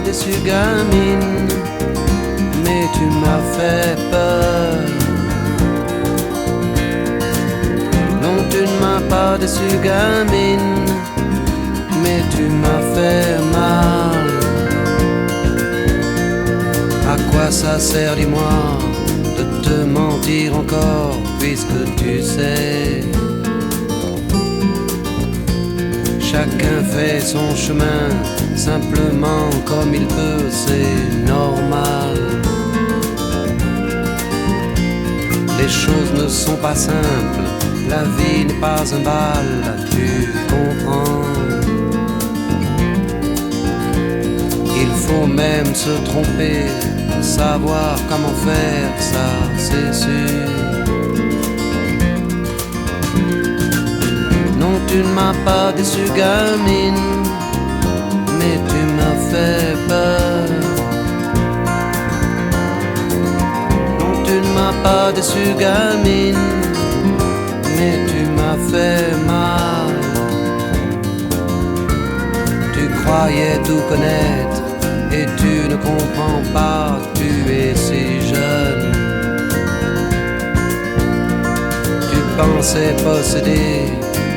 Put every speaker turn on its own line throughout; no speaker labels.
pas déçu, gamine, mais tu m'as fait peur. Non, tu ne m'as pas déçu, gamine, mais tu m'as fait mal. À quoi ça sert, dis-moi, de te mentir encore, puisque tu sais, chacun fait son chemin, simplement comme il peut, c'est normal. Les choses ne sont pas simples, la vie n'est pas un bal, tu comprends. Il faut même se tromper, savoir comment faire, ça c'est sûr. Non, tu ne m'as pas déçu, gamine, mais tu m'as fait peur. Non, tu ne m'as pas déçu, gamine, mais tu m'as fait mal. Tu croyais tout connaître et tu ne comprends pas, tu es si jeune. Tu pensais posséder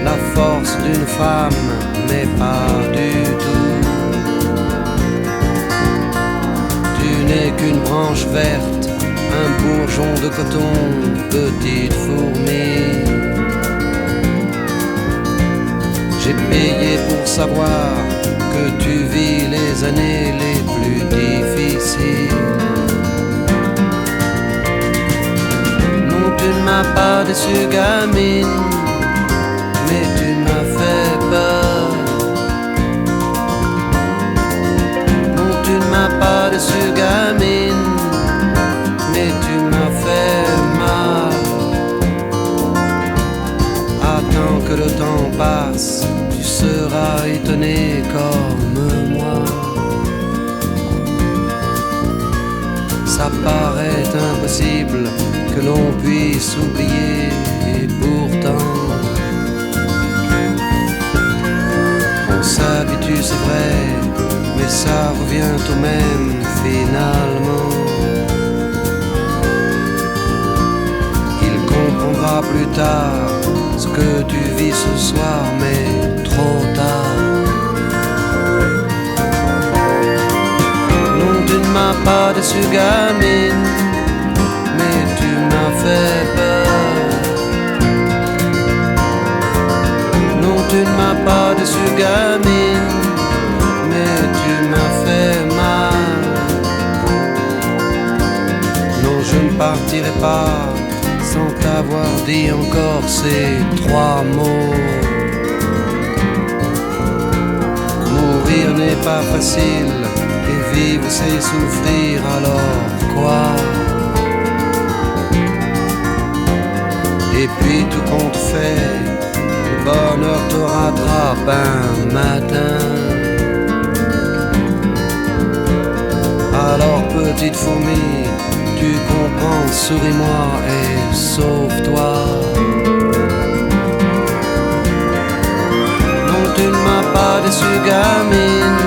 la force d'une femme, mais pas du tout. Tu n'es qu'une branche verte, un bourgeon de coton, petite fourmi. J'ai payé pour savoir que tu vis les années les plus difficiles. Non, tu ne m'as pas déçu, gamine, mais tu m'as fait peur. Non, tu ne m'as pas déçu, gamine, mais tu m'as fait mal. Attends que le temps passe, tu seras étonné comme moi. Ça paraît impossible que l'on puisse oublier, et pourtant on s'habitue, c'est vrai, mais ça revient au même finalement. Il comprendra plus tard ce que tu vis ce soir, mais trop tard. Non, tu ne m'as pas déçu, gamine, mais tu m'as fait peur. Non, tu ne m'as pas déçu, gamine, mais tu m'as fait mal. Non, je ne partirai pas sans t'avoir dit encore ces trois mots. Mourir n'est pas facile, et vivre c'est souffrir, alors quoi? Et puis tout compte fait, le bonheur te rattrape un matin. Alors petite fourmi, tu comprends, souris-moi et sauve-toi. Non, tu ne m'as pas déçu, gamine,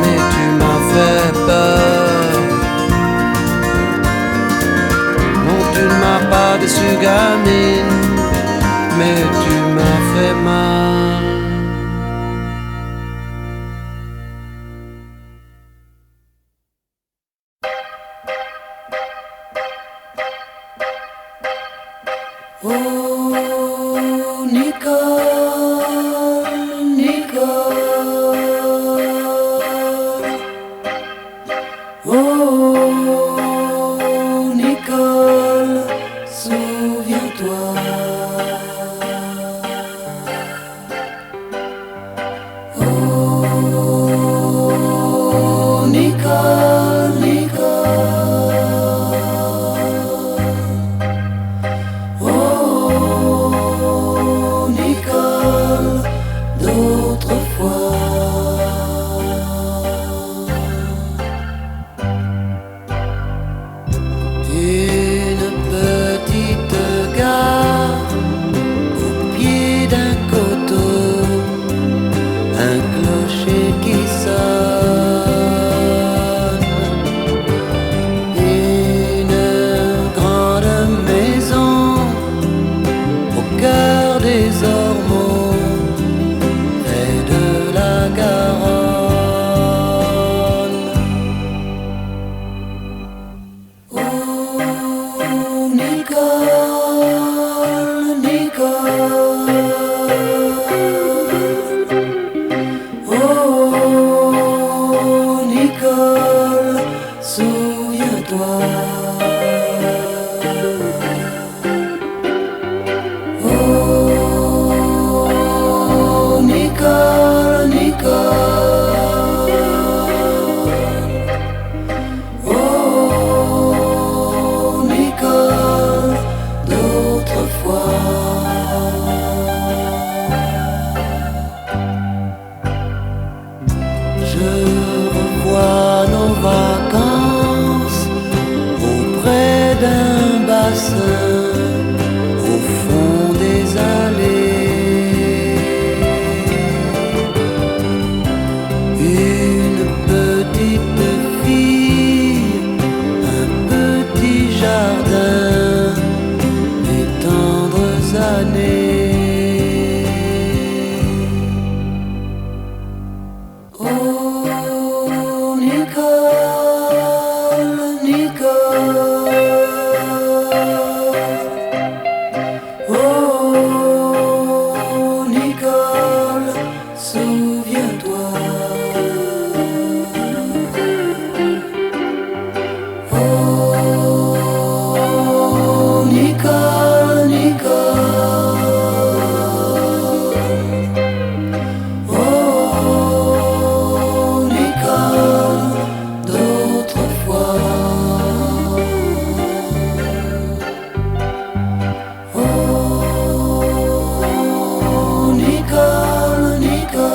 mais tu m'as fait peur. Non, tu ne m'as pas déçu, gamine, mais tu m'as fait mal.
Oh, Nicole, Nicole. Oh, Nicole, souviens-toi. Oh, Nicole, Nicole. Oh, souviens-toi. Oh, Nicole, Nicole. Oh, Nicole, d'autrefois. Je revois nos vacances auprès d'un bassin au fond des allées. Une petite fille, un petit jardin, les tendres années. Oh, Nicole, Nicole. Oh, Nicole, souviens-toi. Oh, Nicole, Nicole. Oh, Nicole, d'autrefois. Oh, Nicole, Nicole.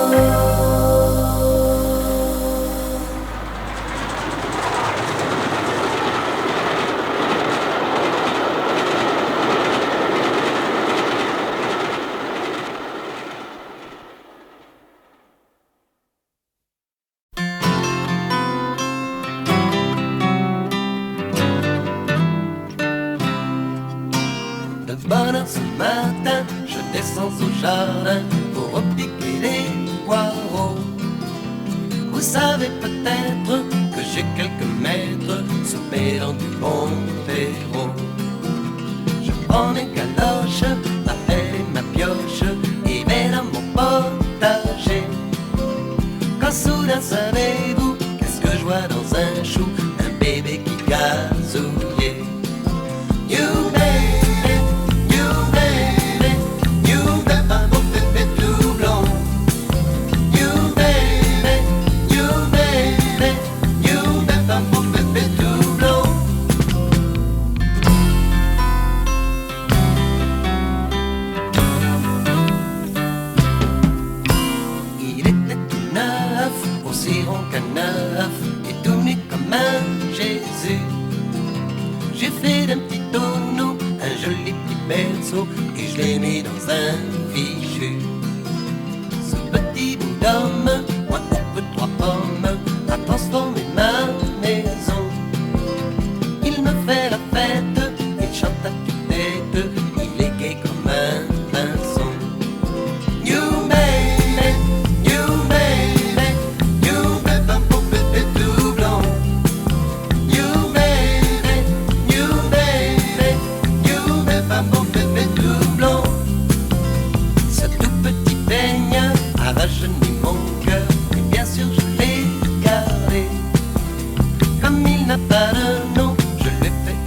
De bonne heure ce matin, je descends au jardin pour repiquer les poireaux. Vous savez peut-être que j'ai quelques mètres sous mes dents du bon terreau. Je prends mes galoches, ma pelle et ma pioche et vais dans mon potager. Quand soudain, savez-vous, qu'est-ce que je vois dans un chou? Un bébé qui gazouillait. You baby, you baby, you baby, un beau bébé tout blond. You baby, you baby, you baby, un beau bébé tout blond. Il était tout neuf, aussi rond qu'un œuf, et tout nu comme un Jésus. J'ai fait d'un petit tonneau un joli petit berceau et je l'ai mis dans un fichu. Ce petit bout d'homme, moi au peu de 3 pommes, a transformé ma maison. Il me fait la fête, il chante à tue-tête, il est gai comme un pinson. You baby, you baby, you baby, un beau bébé tout blond. You baby, you baby, you baby, un beau bébé tout blond. Ce tout petit peigne a rajeuni mon cœur, et bien sûr je l'ai gardé. Comme il n'a pas de nom, je lui ai fait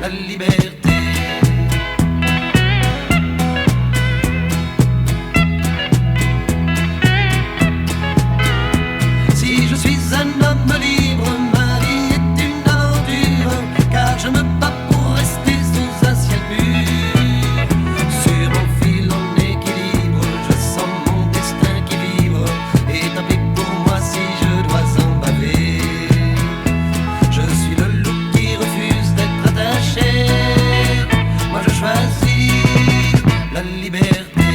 la liberté. Si je suis un homme libre, ma vie est une aventure, car je me bats pour rester sous un ciel pur. Sur mon fil en équilibre, je sens mon destin qui vibre, et tant pis pour moi si je dois en baver. Je suis le loup qui refuse d'être attaché, moi je choisis la liberté.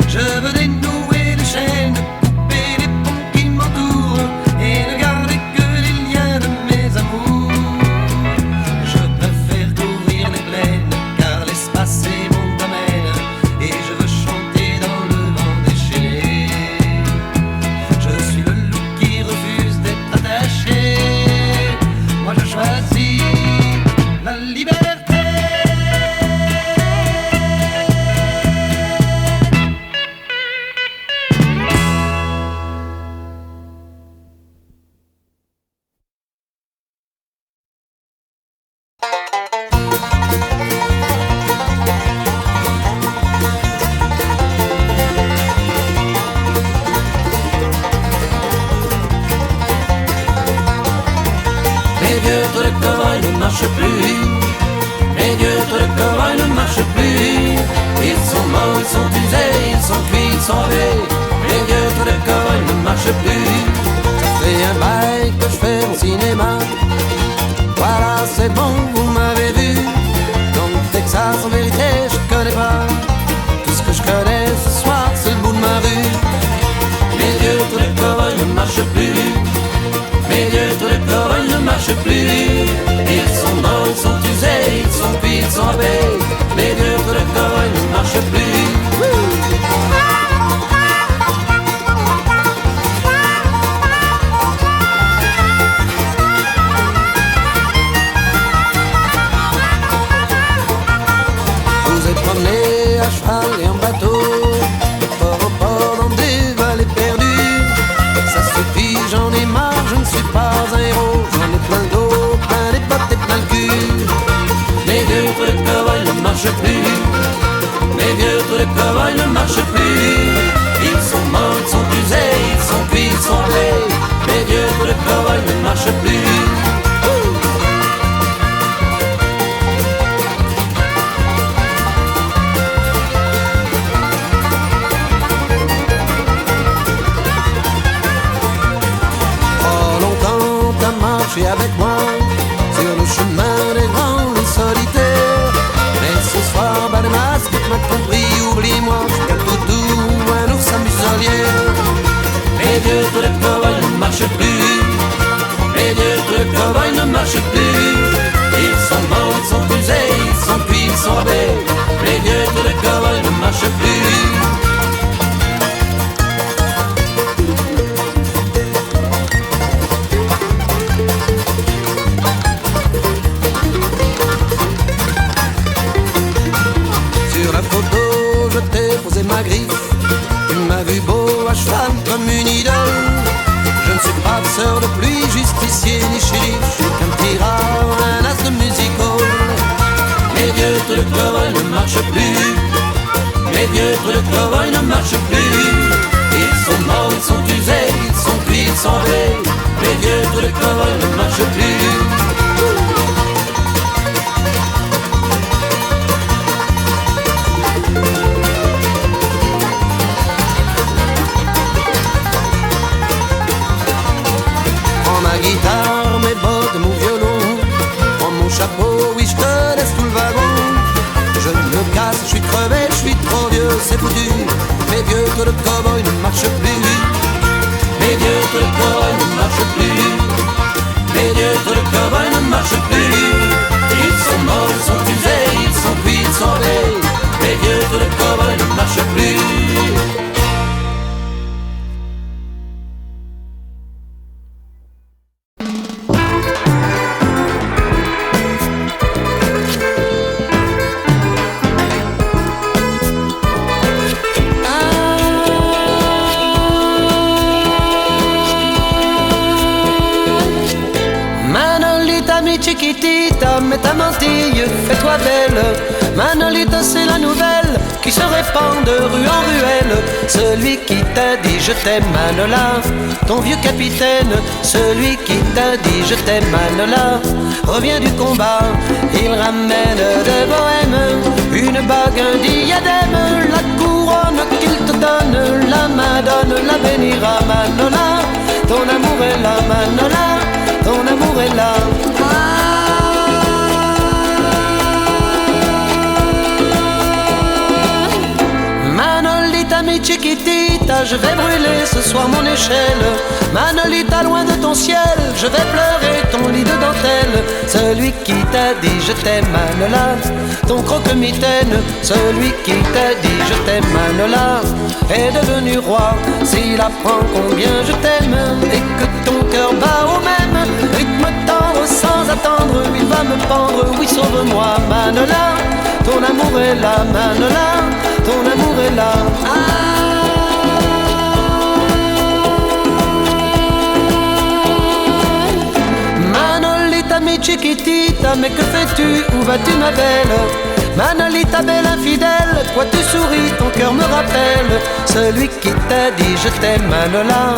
Je veux dénouer les chaînes, couper les ponts qui m'entourent et ne garder que les liens de mes amours. Je préfère courir les plaines car l'espace est mon domaine et je veux chanter dans le vent déchaîné. Je suis le loup qui refuse d'être attaché, moi je choisis la liberté.
Les vieux trucs de cow-boy ne marchent plus. Les vieux trucs de cow-boy ne marchent plus. Ils sont morts, ils sont usés, ils sont cuits, ils sont lavés. Les vieux trucs de cow-boy ne marchent plus. Ça fait un bail que je fais mon cinéma. Voilà, c'est bon, vous m'avez vu. Donc Texas, en vérité, je connais pas. Tout ce que je connais ce soir, c'est le bout de ma rue. Les vieux trucs de cow-boy ne marchent plus. Les vieux trucs de cow-boy ne marchent plus. Ils sont morts, ils sont usés, ils sont cuits, ils sont lavés. Les vieux trucs de cow-boy ne marchent plus. Vous êtes promenés à cheval et en bateau, de port au port dans des vallées perdues. Ça suffit, j'en ai marre, je ne suis pas un héros. J'en ai plein d'eau, plein les bottes et plein le cul. Les vieux trucs de cow-boy ne marchent plus. Les vieux trucs de cow-boy ne marchent plus. Ils sont morts, ils sont usés, ils sont cuits, ils sont lavés. Les vieux trucs de cow-boy ne marchent plus. Marcher avec moi sur le chemin des grands et solitaires. Mais ce soir, bas les masques, tu m'as compris, oublie-moi, je suis un toutou, un ours à muselière. Les vieux trucs de cow-boy ne marchent plus. Les vieux trucs de cow-boy ne marchent plus. Ils sont morts, ils sont usés, ils sont cuits, ils sont lavés. Les vieux trucs de cow-boy ne marchent plus. Ma griffe, tu m'as vu beau à cheval comme une idole. Je ne suis pas sœur de pluie, justicier ni shérif. Je suis qu'un petit rare, un as de music-hall. Les vieux trucs de cow-boy ne marchent plus. Les vieux trucs de cow-boy ne marchent plus. Ils sont morts, ils sont usés, ils sont cuits, ils sont lavés. Les vieux trucs de cow-boy ne marchent plus. Guitare, mes bottes, mon violon, prends mon chapeau, oui je te laisse tout le wagon. Je me casse, je suis crevé, je suis trop vieux, c'est foutu. Les vieux trucs de cow-boy ne marchent plus. Les vieux trucs de cow-boy ne marchent plus. Les vieux trucs de cow-boy ne marchent plus. Ils sont morts, ils sont usés, ils sont cuits, ils sont lavés. Les vieux trucs de cow-boy ne marchent plus.
chiquitita, mets ta mantille, fais-toi belle. Manolita, c'est la nouvelle qui se répand de rue en ruelle. Celui qui t'a dit je t'aime, Manola, ton vieux capitaine. Celui qui t'a dit je t'aime, Manola, revient du combat. Il ramène de Bohème une bague, un diadème, la couronne qu'il te donne. La Madone la bénira, Manola, ton amour est là, Manola, ton amour est là. Manolita, mi chiquitita, je vais brûler ce soir mon échelle. Manolita, loin de ton ciel, je vais pleurer ton lit de dentelle. Celui qui t'a dit je t'aime, Manola, ton croque-mitaine. Celui qui t'a dit je t'aime, Manola, est devenu roi. S'il apprend combien je t'aime et que ton cœur bat au même rythme tendre sans attendre, il va me pendre, oui sauve-moi, Manola, ton amour est là, Manola, ton amour est là. Manolita, mi chiquitita, mais que fais-tu, où vas-tu ma belle? Manolita, belle infidèle, quoi tu souris, ton cœur me rappelle celui qui t'a dit je t'aime, Manola,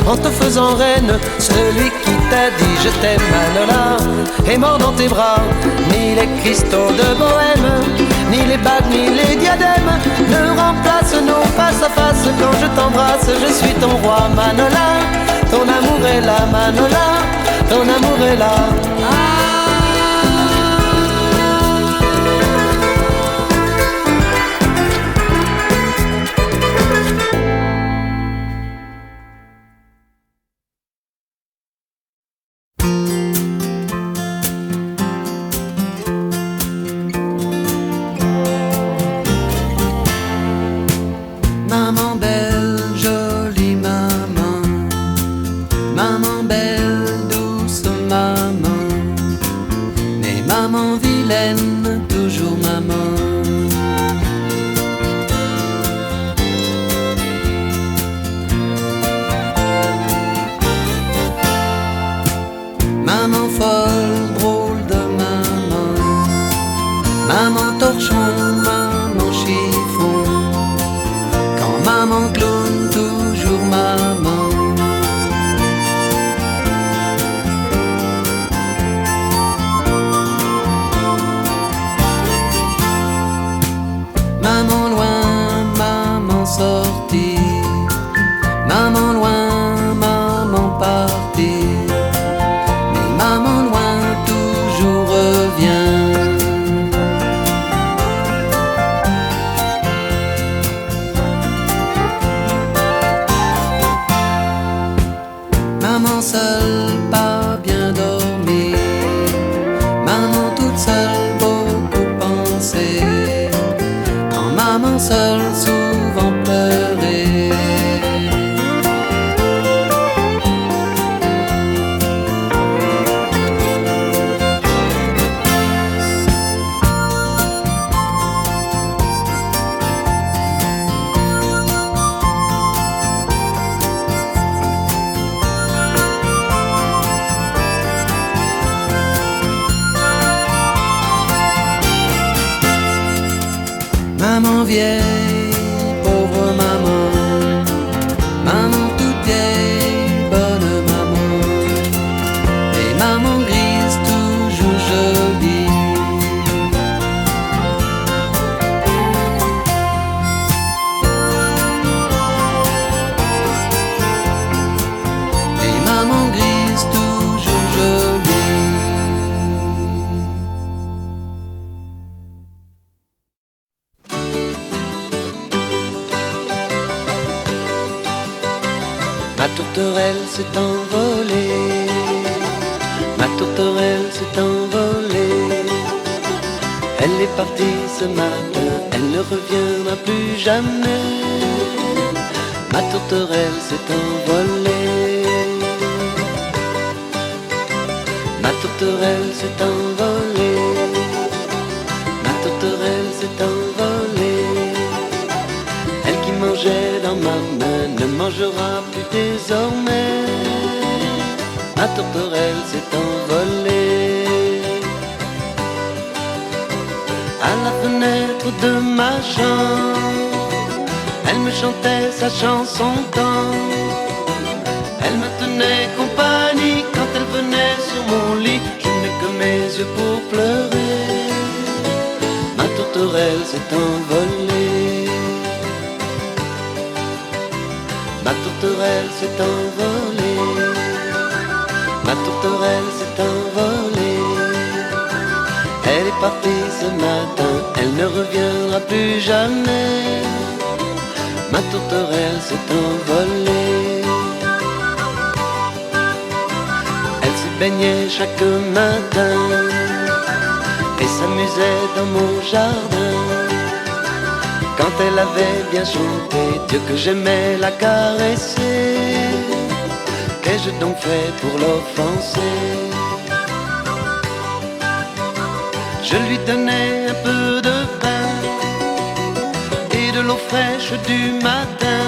en te faisant reine. Celui qui t'a dit je t'aime, Manola, est mort dans tes bras. Ni les cristaux de Bohème, ni les bagues, ni les diadèmes ne remplacent nos face à face. Quand je t'embrasse, je suis ton roi, Manola, ton amour est là, Manola, ton amour est là.
Maman belle, jolie maman, maman belle, douce maman, mais maman vilaine, toujours maman. Maman folle, drôle de maman, maman torchon, maman chiffon. Maman clown, toujours maman. Maman loin, maman sortie. Maman loin, maman partie. Mais maman loin toujours revient. Maman seule, pas bien dormi. Maman toute seule, beaucoup pensé. Quand maman seule, souvent pleuré. Maman vieille, pauvre maman, maman toute vieille, bonne maman, et maman grise, toujours jolie. Et maman grise, toujours jolie.
Ma tourterelle s'est envolée, ma tourterelle s'est envolée. Elle est partie ce matin, elle ne reviendra plus jamais. Ma tourterelle s'est envolée, ma tourterelle s'est envolée, ma tourterelle s'est envolée. Elle qui mangeait dans ma main ne mangera plus désormais. Ma tourterelle s'est envolée. à la fenêtre de ma chambre. Elle me chantait sa chanson tendre. Elle me tenait compagnie quand elle venait sur mon lit. Je n'ai que mes yeux pour pleurer. Ma tourterelle s'est envolée. Ma tourterelle s'est envolée. Ma tourterelle s'est envolée. Elle est partie ce matin, elle ne reviendra plus jamais. Ma tourterelle s'est envolée. Elle se baignait chaque matin et s'amusait dans mon jardin. Quand elle avait bien chanté, Dieu que j'aimais la caresser. Qu'ai-je donc fait pour l'offenser? Je lui donnais un peu de pain et de l'eau fraîche du matin.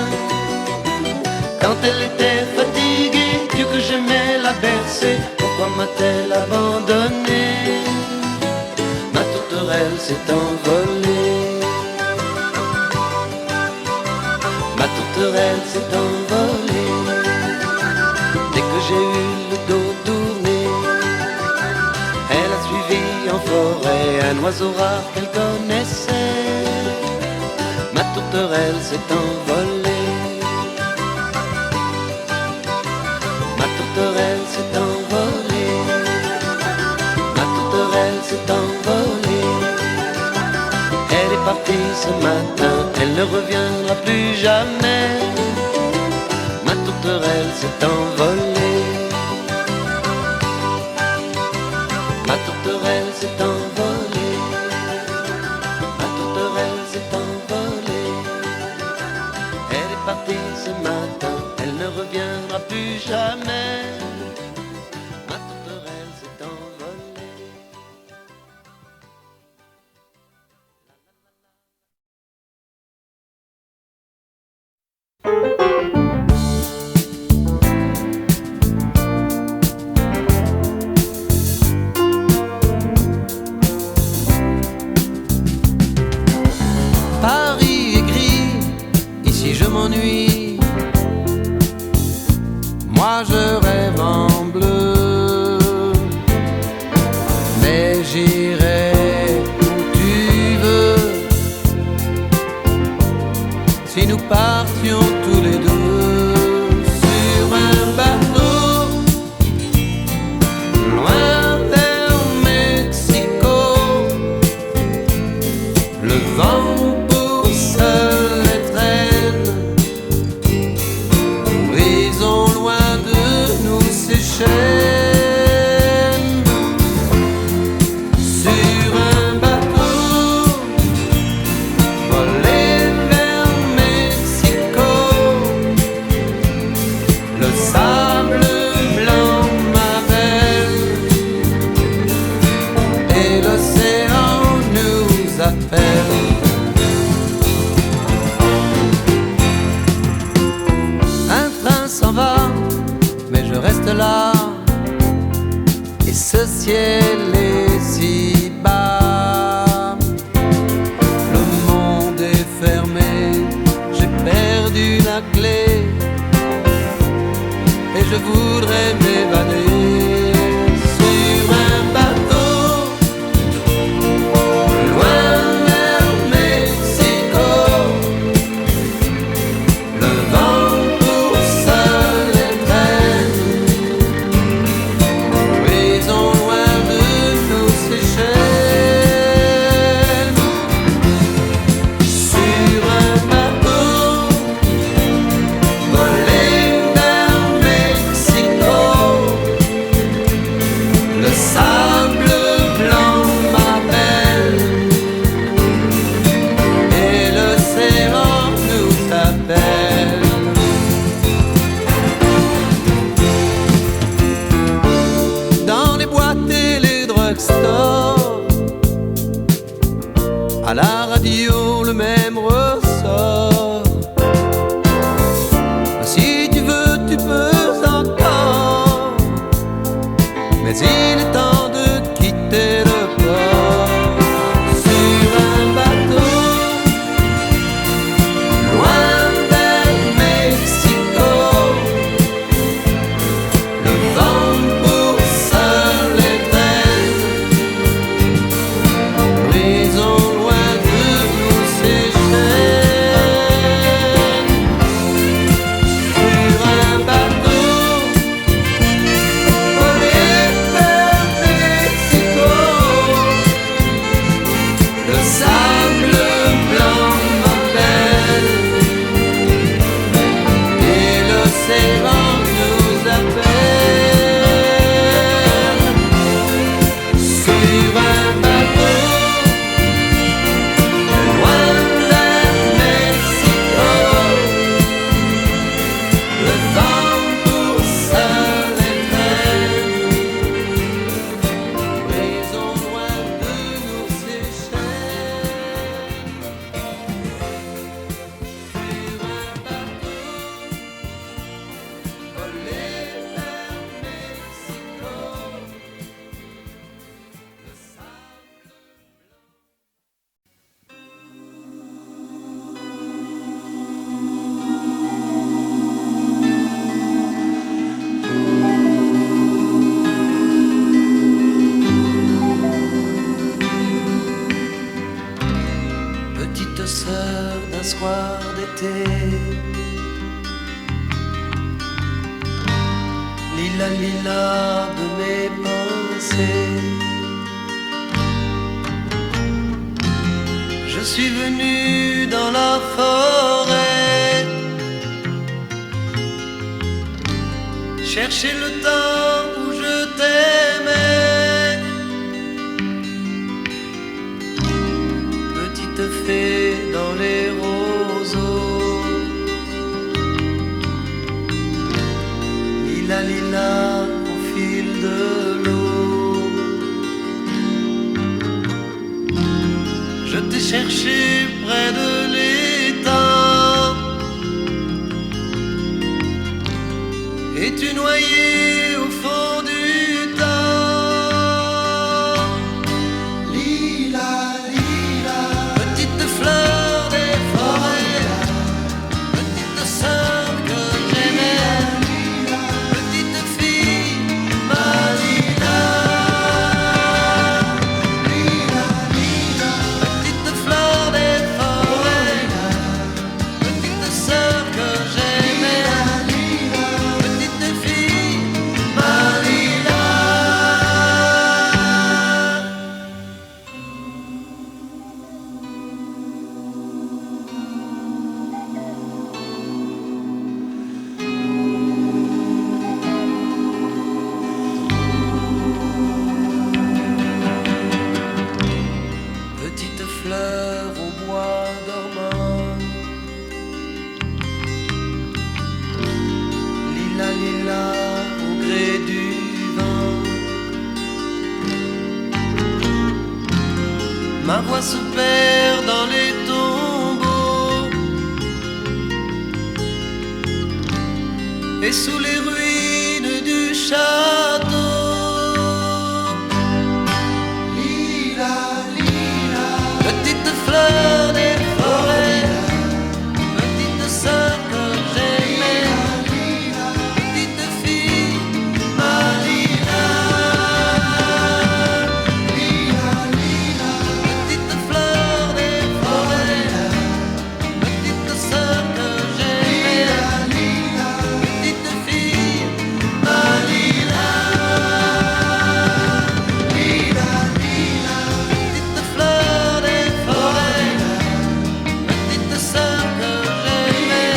Quand elle était fatiguée, Dieu que j'aimais la bercer. Pourquoi m'a-t-elle abandonné? Ma tourterelle s'est envolée. Ma tourterelle s'est envolée. Dès que j'ai eu le dos tourné, elle a suivi en forêt un oiseau rare qu'elle connaissait. Ma tourterelle s'est envolée. Ma tourterelle s'est envolée. Ma tourterelle s'est envolée. Elle est partie ce matin, elle ne reviendra plus jamais. Ma tourterelle s'est envolée. Ma tourterelle s'est envolée. Ma tourterelle s'est envolée. Elle est partie ce matin, elle ne reviendra plus jamais. Ma tourterelle s'est envolée.
Paris est gris, ici je m'ennuie. Moi je rêve en bleu, mais j'irai où tu veux. Si nous partions tous les deux sur un bateau, loin vers Mexico, le vent sur un bateau, voler vers Mexico. Le sable blanc m'appelle et l'océan nous appelle. Un train s'en va, mais je reste là. Et ce ciel est si bas. Le monde est fermé, j'ai perdu la clé. Et je voudrais m'évader sur un bateau, loin vers Mexico. Le vent pousse les traînes, brisons loin de nous ces chaînes. Sur un bateau, voler vers Mexico. Le sable blanc m'appelle et l'océan nous appelle. Dans les boîtes et les drugstores, à la radio le même ressort. Si tu veux, tu peux encore, mais il est temps de quitter le port. Sur ces vents nous appellent sur un bateau loin de Mexico. Le vent pousse les traînes, maison loin de nos Seychelles. Sur un bateau volé vers Mexico. Le sable
Petite sœur d'un soir d'été, lila lila de mes pensées, je suis venu dans la forêt chercher le temps où je t'aimais. Petite fée dans les roseaux, lila lila au fil de l'eau, je t'ai cherché près de l'étang et tu noyais au fond du temps. Lila lila, petite fleur des forêts, petite sœur que j'aimais, petite fille, ma Lila. Petite fleur des forêts, petite sœur que j'aimais, petite fille, ma Lila. Petite fleur au bois dormant, lila lila au gré du vent, ma voix se perd dans les tombeaux et sous les ruines du château. Lila lila, petite fleur des forêts, petite sœur que j'aimais, petite fille, ma Lila. Petite fleur des forêts, petite sœur que j'aimais, petite fille, ma Lila. Petite fleur des forêts, petite sœur que j'aimais,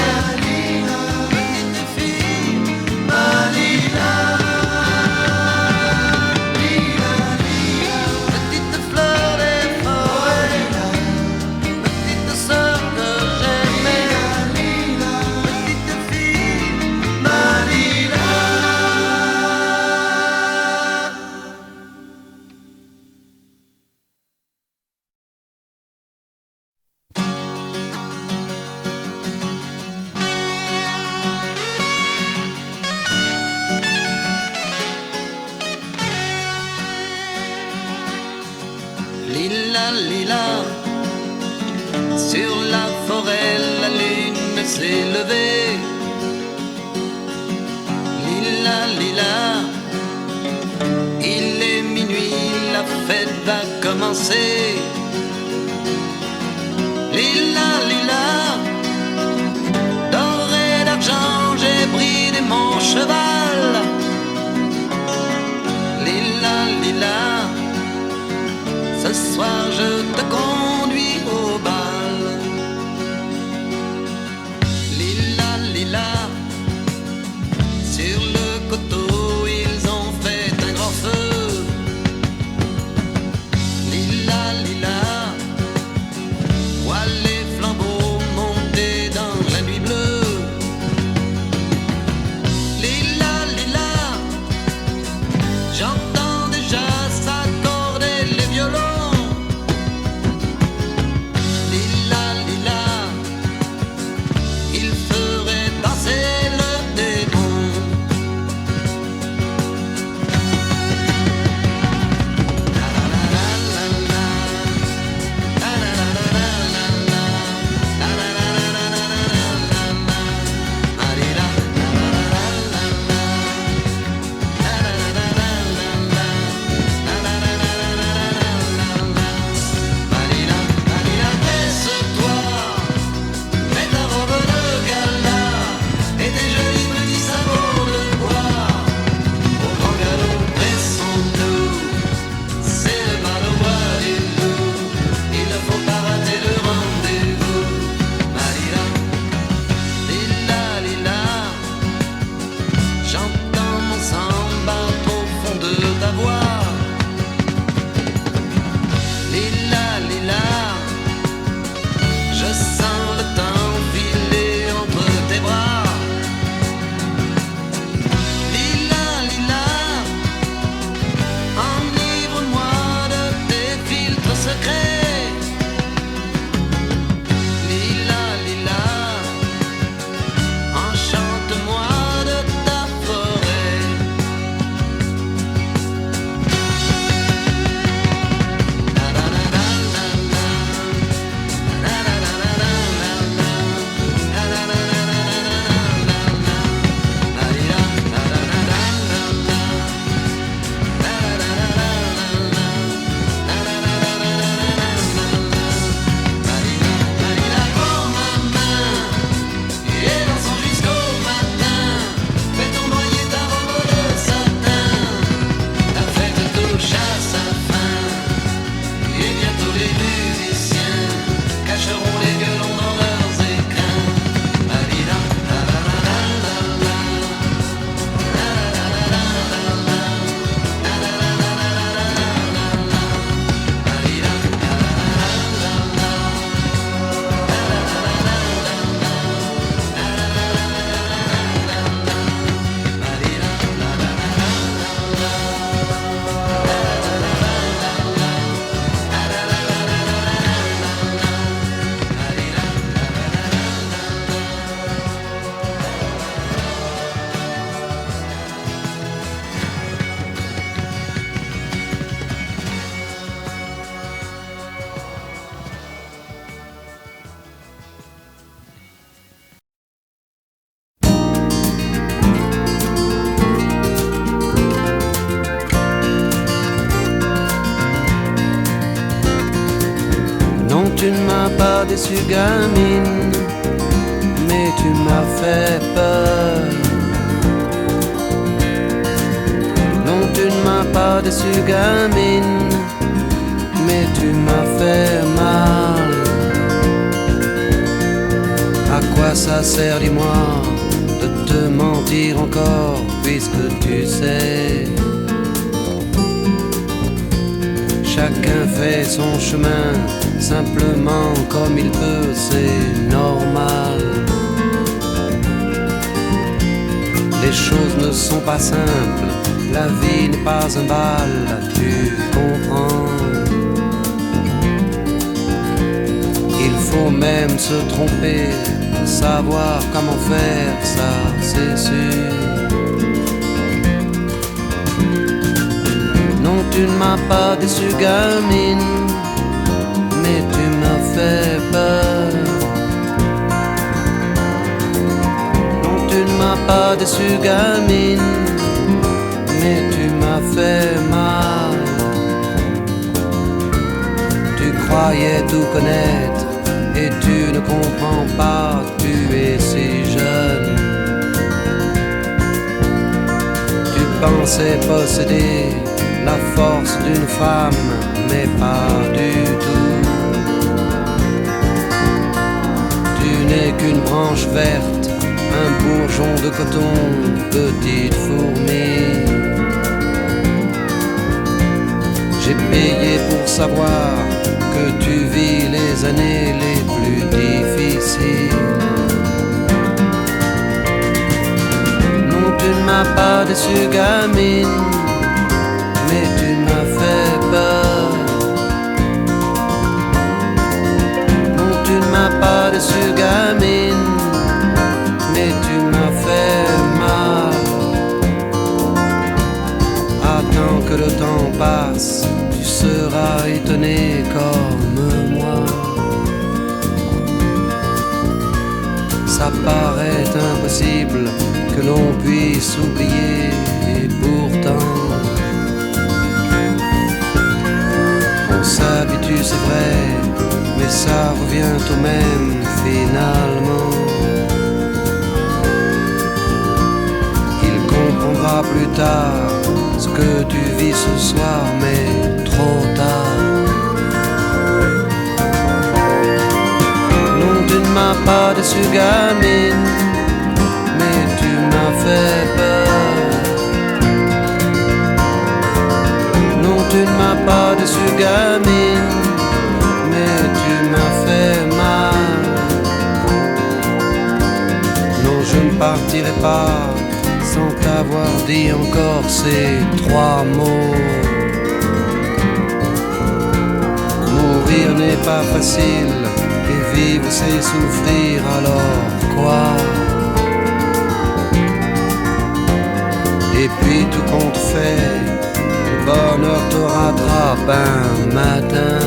petite fille, ma Lila. Petite fleur des forêts, petite sœur que j'aimais, petite fille, ma Lila.
Lila, lila, sur la forêt la lune s'est levée. Lila, lila, il est minuit, la fête va commencer. Lila, lila, d'or et d'argent, j'ai bridé mon cheval. Lila, lila, ce soir je te conduis au bal. Lila, lila, pas déçu, gamine, mais tu m'as fait peur. Non, tu ne m'as pas déçu, gamine, mais tu m'as fait mal. À quoi ça sert, dis-moi, de te mentir encore, puisque tu sais, chacun fait son chemin, simplement comme il peut, c'est normal. Les choses ne sont pas simples, la vie n'est pas un bal, tu comprends. Il faut même se tromper, savoir comment faire, ça c'est sûr. Non, tu ne m'as pas déçu, gamine, mais tu m'as fait peur. Non, tu ne m'as pas déçu, gamine, mais tu m'as fait mal. Tu croyais tout connaître et tu ne comprends pas, tu es si jeune. Tu pensais posséder la force d'une femme, mais pas du tout. Tu n'es qu'une branche verte, un bourgeon de coton, petite fourmi. J'ai payé pour savoir que tu vis les années les plus difficiles. Non, tu ne m'as pas déçu, gamine, mais tu m'as fait peur. Non, tu ne m'as pas déçu, gamine, mais tu m'as fait mal. Attends que le temps passe, tu seras étonné comme moi. Ça paraît impossible que l'on puisse oublier, et pourtant on s'habitue, c'est vrai, mais ça revient au même finalement. Il comprendra plus tard ce que tu vis ce soir, mais trop tard. Non, tu ne m'as pas déçu, gamine, mais tu m'as fait peur. Non, tu ne m'as pas déçu, gamine, mais tu m'as fait mal. Non, je ne partirai pas sans t'avoir dit encore ces trois mots. Mourir n'est pas facile, et vivre c'est souffrir, alors quoi? Et puis tout compte fait, le bonheur te rattrape un matin.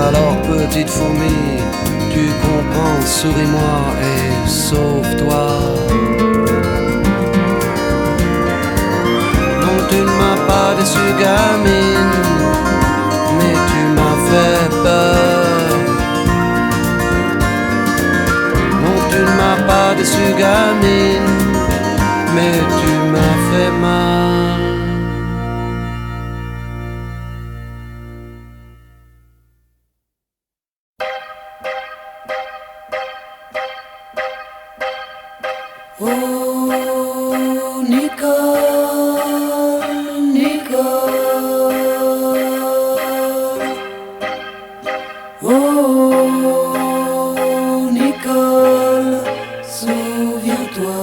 Alors petite fourmi, tu comprends, souris-moi et sauve-toi. Non, tu ne m'as pas déçu, gamine, mais tu m'as fait peur. Non, tu ne m'as pas déçu, gamine, mais tu m'as fait mal.
Oh, Nicole, Nicole. Oh, Nicole, souviens-toi.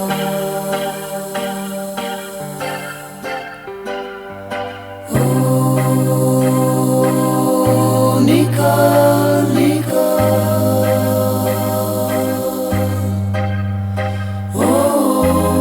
Oh, Nicole, Nicole. Oh,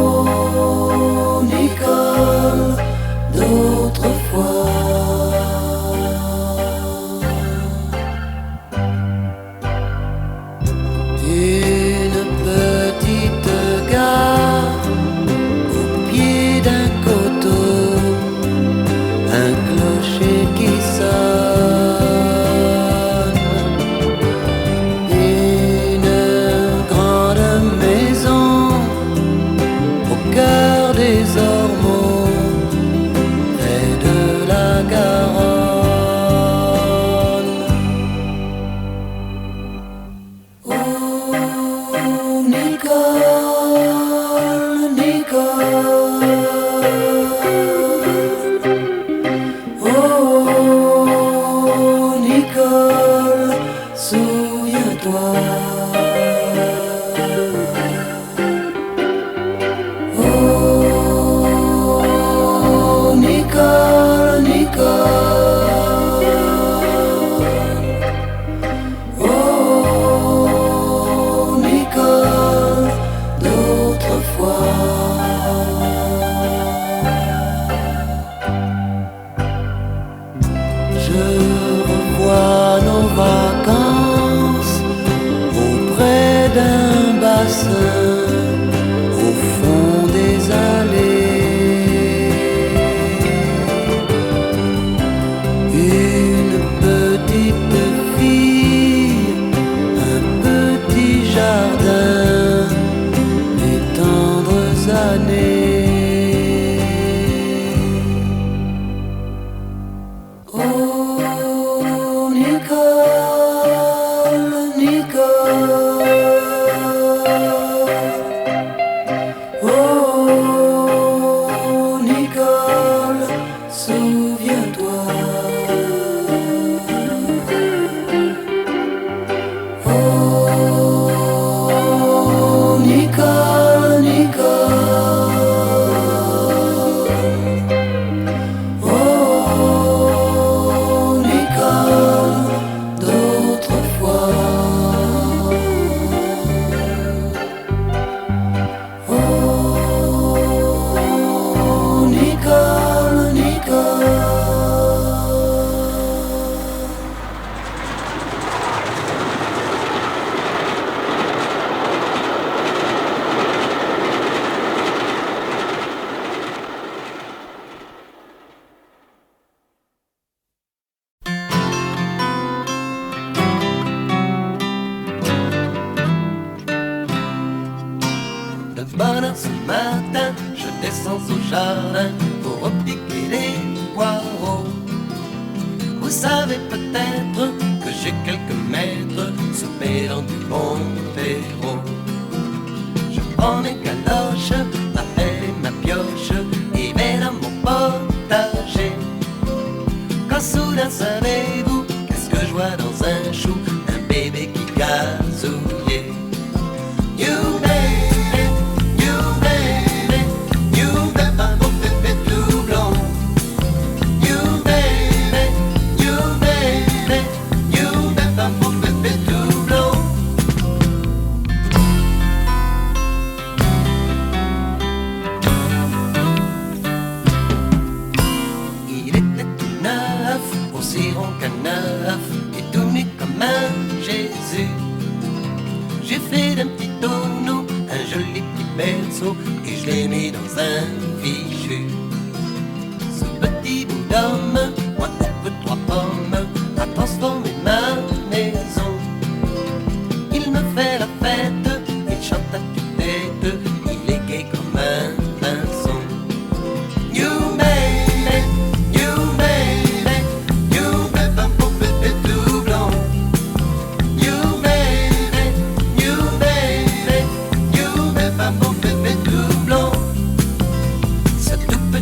Ce tout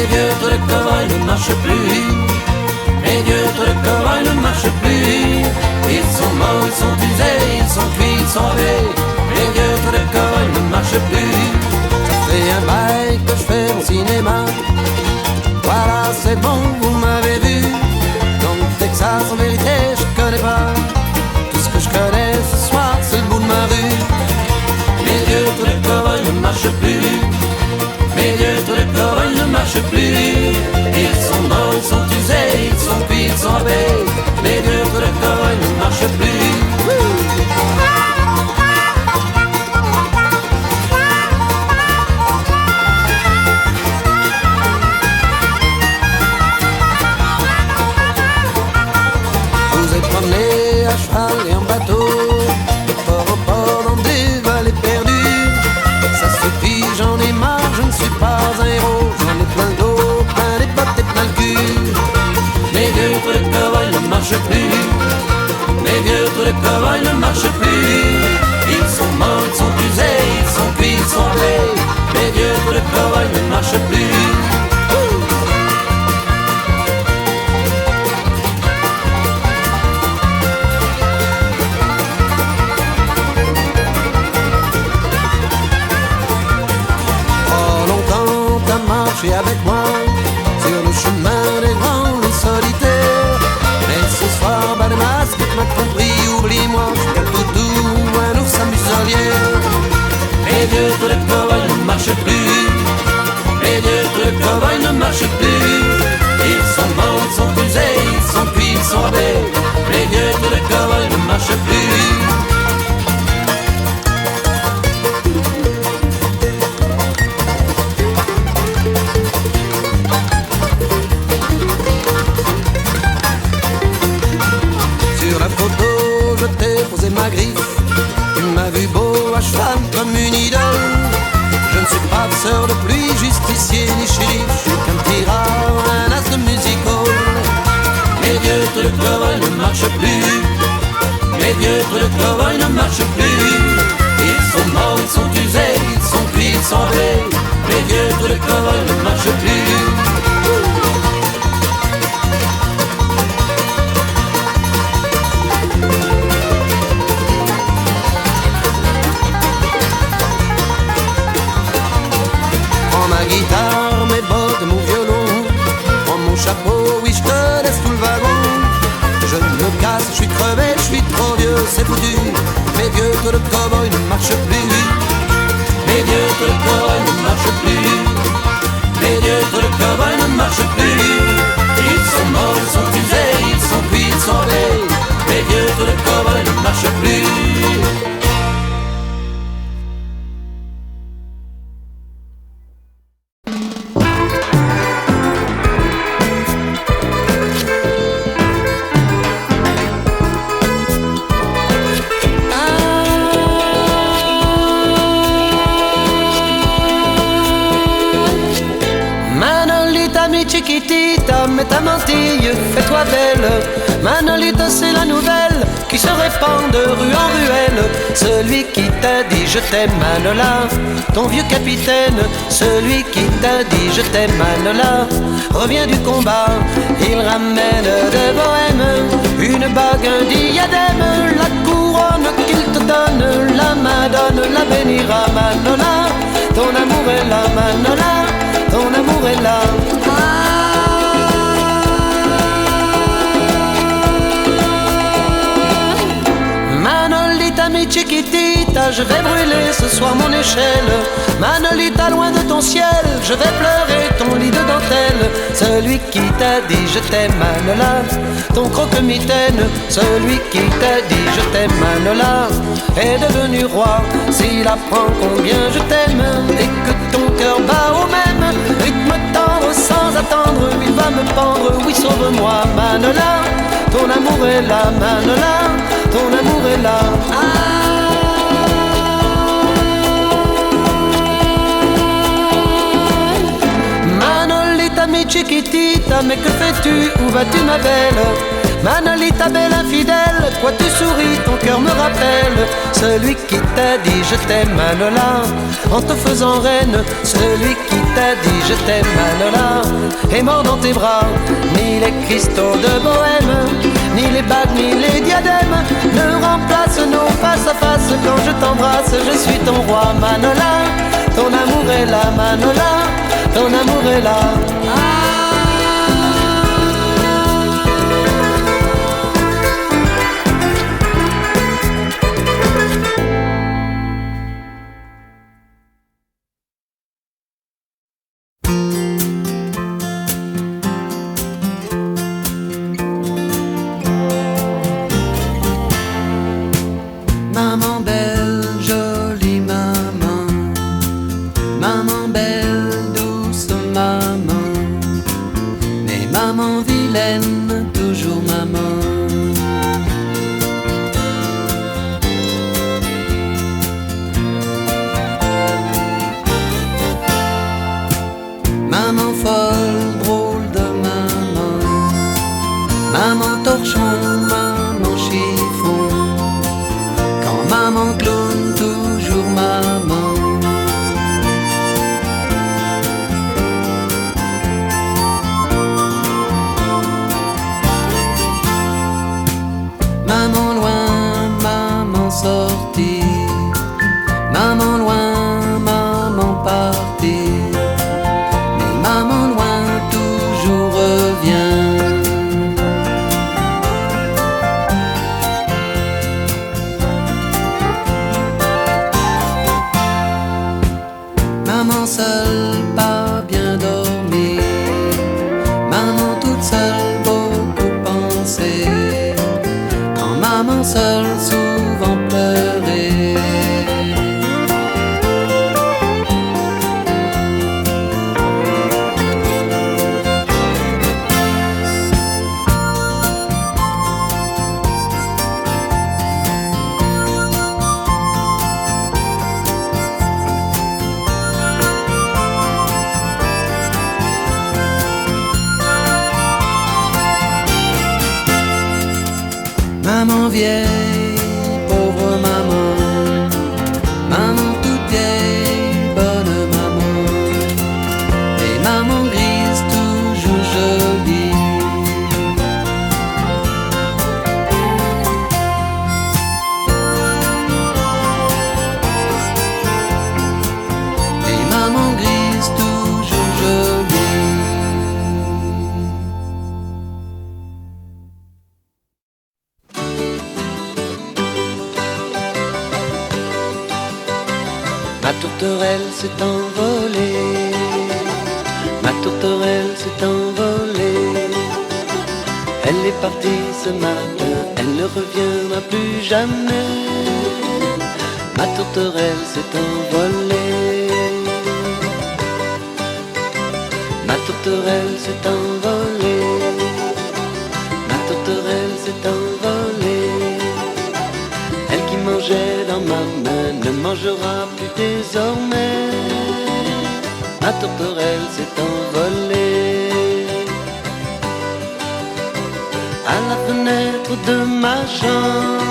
Mes vieux trous de corail ne marchent plus. Mes vieux trous de corail ne marchent plus. Ils sont morts, ils sont usés, ils sont cuits, ils sont lavés. Mes vieux trous de corail ne marchent plus.
Ça fait un bail que je fais mon cinéma. Voilà, c'est bon, vous m'avez vu. Donc Texas, en vérité, je connais pas. Tout ce que je connais ce soir, c'est le bout de ma rue.
Mes vieux trous de corail ne marchent plus. Mes vieux trous de corail ne marchent plus. Ils sont morts, ils sont usés, ils sont cuits, ils sont lavés. Mes vieux trous de corail ne marchent plus.
À cheval et en bateau, de port au port dans des vallées perdues. Ça suffit, j'en ai marre, je ne suis pas un héros. J'en ai plein d'eau, plein les bottes et plein le cul.
Mes vieux trous de corail ne marchent plus. Mes vieux trous de corail ne marchent plus. Ils sont morts, ils sont usés, ils sont cuits, ils sont lavés. Mes vieux trous de corail ne marchent plus.
Et avec moi sur le chemin des grands loups solitaires. Mais ce soir, bas de masque, tu m'as compris, oublie-moi, je suis un toutou, un ours à muselière.
Les vieux trous de corail ne marchent plus. Les vieux trous de corail ne marchent plus. Ils sont morts, ils sont usés, ils sont cuits, ils sont lavés. Les vieux trous de corail ne marchent plus.
Ma griffe, tu m'as vu beau à cheval comme une idole. Je ne suis pas sœur de pluie, justicier ni shérif. Je suis qu'un petit rat, un as de musical.
Les vieux trous de corail ne marchent plus. Les vieux trous de corail ne marchent plus. Ils sont morts, ils sont usés, ils sont cuits, ils sont lavés. Les vieux trous de corail ne marchent plus.
Guitare, mes bottes, mon violon, prends mon chapeau, oui je te laisse tout le wagon. Je me casse, je suis crevé, je suis trop vieux, c'est foutu. Mes vieux trous de cow-boy ne marchent plus.
Mes vieux trous de cow-boy ne marchent plus. Mes vieux trous de cow-boy ne marchent plus. Ils sont morts, ils sont usés, ils sont cuits, ils sont lavés. Mes vieux trous de cow-boy ne marchent plus.
Chiquitita, mets ta mantille, fais-toi belle. Manolita, c'est la nouvelle qui se répand de rue en ruelle. Celui qui t'a dit je t'aime, Manola, ton vieux capitaine. Celui qui t'a dit je t'aime, Manola, revient du combat. Il ramène de bohème une bague, un diadème. La couronne qu'il te donne, la madone la bénira, Manola. Ton amour est là, Manola, ton amour est là. Manolita, mi chiquitita, je vais brûler ce soir mon échelle. Manolita, loin de ton ciel, je vais pleurer ton lit de dentelle. Celui qui t'a dit je t'aime, Manola, ton croque-mitaine. Celui qui t'a dit je t'aime, Manola, est devenu roi. S'il apprend combien je t'aime et que ton cœur bat au même rythme tendre sans attendre, il va me pendre, oui sauve-moi, Manola. Ton amour est là, Manola, ton amour est là. Manolita, mi chiquitita, mais que fais-tu, où vas-tu ma belle?
Manolita belle infidèle, toi tu souris, ton cœur me rappelle celui qui t'a dit je t'aime Manola, en te faisant reine. Celui qui t'a dit je t'aime Manola est mort dans tes bras. Ni les cristaux de Bohème, ni les bagues, ni les diadèmes ne remplacent nos face à face. Quand je t'embrasse, je suis ton roi Manola. Ton amour est là Manola, ton amour est là.
Maman belle, jolie maman, maman belle, douce maman, mais maman vilaine, toujours maman. Maman folle, drôle de maman, maman torchon, maman chiffon. Maman clown, toujours maman. Maman loin, maman sortie. Maman loin, maman partie. Mais maman loin toujours revient. Maman seule, pas bien dormi. Maman toute seule, beaucoup pensé. Quand maman seule, souvent pleurer. Maman vieille, pauvre maman, maman toute vieille, bonne maman, et maman grise, toujours jolie. Et maman grise, toujours jolie.
Ma tourterelle s'est envolée, ma tourterelle s'est envolée. Elle est partie ce matin, elle ne reviendra plus jamais. Ma tourterelle s'est envolée, ma tourterelle s'est envolée, ma tourterelle s'est envolée. Elle qui mangeait dans ma main ne mangera plus désormais. Ma tourterelle s'est envolée. À la fenêtre de ma chambre,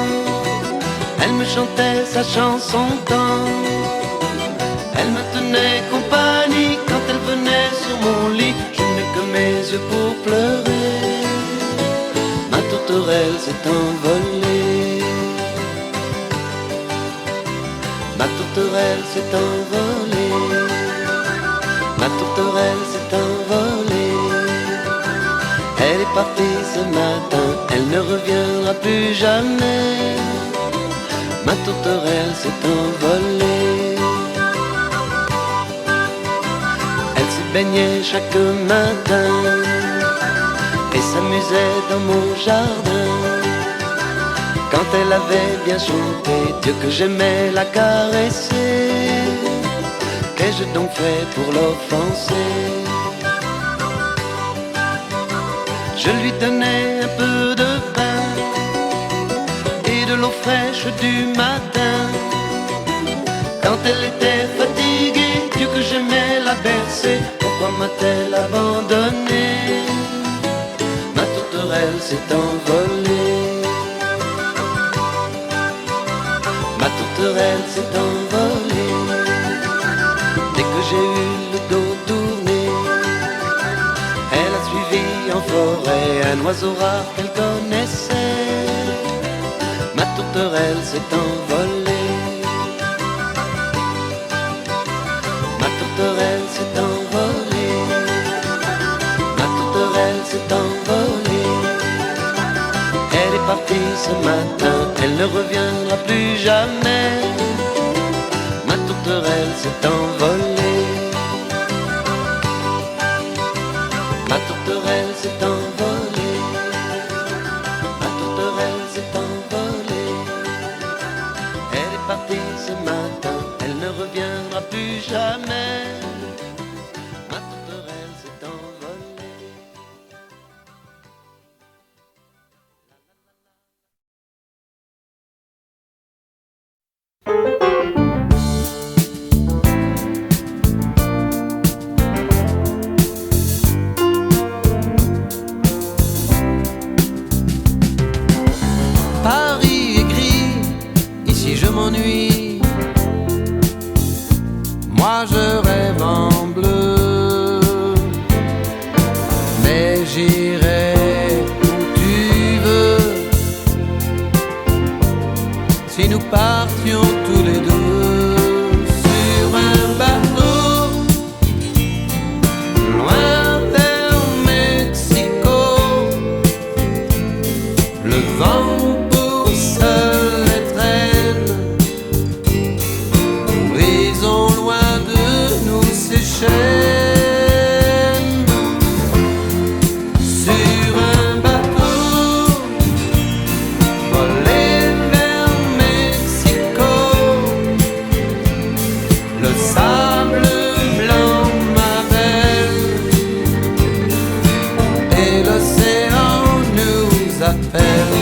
elle me chantait sa chanson tendre. Elle me tenait compagnie quand elle venait sur mon lit. Je n'ai que mes yeux pour pleurer. Ma tourterelle s'est envolée. Ma tourterelle s'est envolée. Ma tourterelle s'est envolée. Elle est partie ce matin, elle ne reviendra plus jamais. Ma tourterelle s'est envolée. Elle se baignait chaque matin et s'amusait dans mon jardin. Quand elle avait bien chanté, Dieu que j'aimais la caresser. Qu'ai-je donc fait pour l'offenser? Je lui donnais un peu de pain et de l'eau fraîche du matin. Quand elle était fatiguée, Dieu que j'aimais la bercer. Pourquoi m'a-t-elle abandonné? Ma tourterelle
s'est envolée. Ma tourterelle s'est envolée. Dès que j'ai eu le dos tourné, elle a suivi en forêt un oiseau rare qu'elle connaissait. Ma tourterelle s'est envolée. Ma tourterelle s'est envolée. Ma tourterelle s'est envolée. Elle est partie ce matin, elle ne reviendra plus jamais. Ma tourterelle s'est envolée. Ma tourterelle s'est envolée. Ma tourterelle s'est envolée. Elle est partie ce matin, elle ne reviendra plus jamais. Ma tourterelle s'est envolée.
Paris est gris, ici je m'ennuie. Moi je rêve en bleu, mais j'irai où tu veux. Si nous partions tous les deux sur un bateau, loin vers Mexico, le vent sur un bateau, voler vers Mexico, le sable blanc m'appelle et l'océan nous appelle.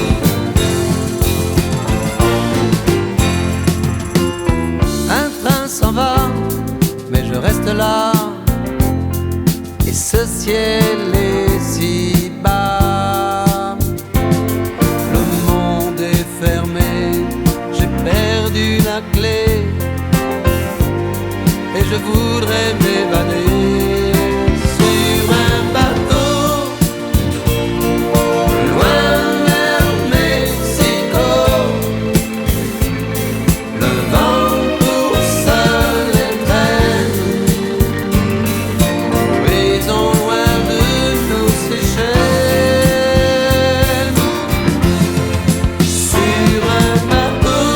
Un train s'en va, mais je reste là. Et ce ciel est si bas. Le monde est fermé, j'ai perdu la clé et je voudrais m'évader sur un bateau, loin vers Mexico. Le vent pousse les traînes, loin de nous Seychelles. Sur un bateau,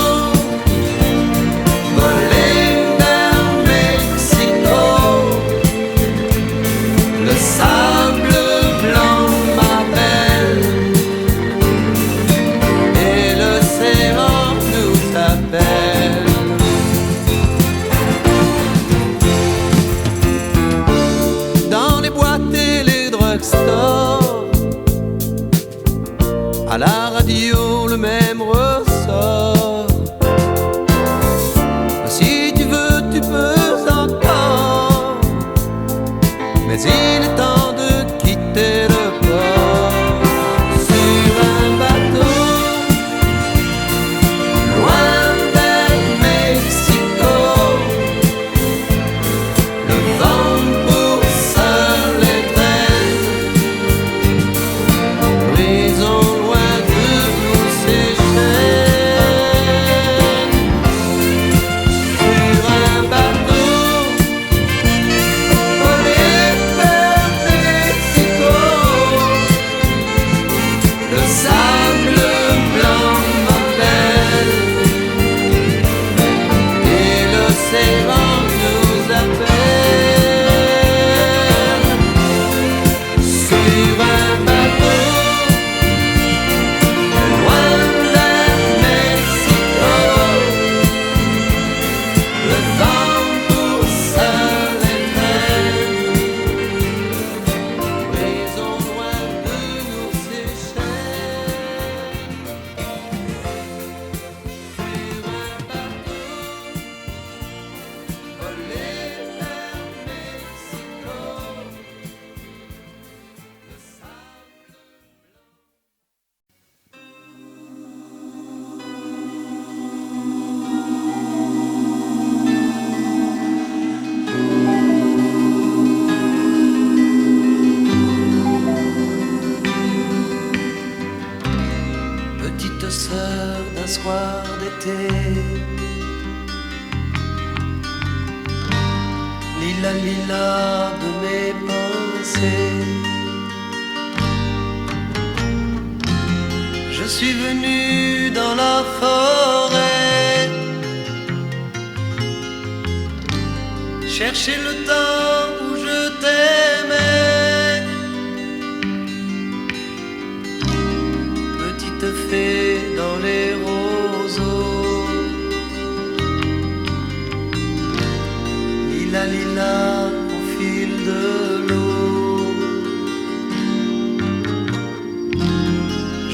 voler vers Mexico, le sable blanc m'appelle et l'océan nous appelle. Dans les boîtes et les drugstores, à la radio le même ressort. Si tu veux, tu peux encore, mais il est temps de quitter le port. Sur un bateau, loin vers Mexico, le vent pousse les traînes, brisons loin de nous Seychelles. Sur un bateau, voler vers
l'été. Lila, lila de mes pensées. Je suis venu dans la forêt chercher le temps où je t'aimais. Petite fée dans les roseaux. Lila, lila au fil de l'eau.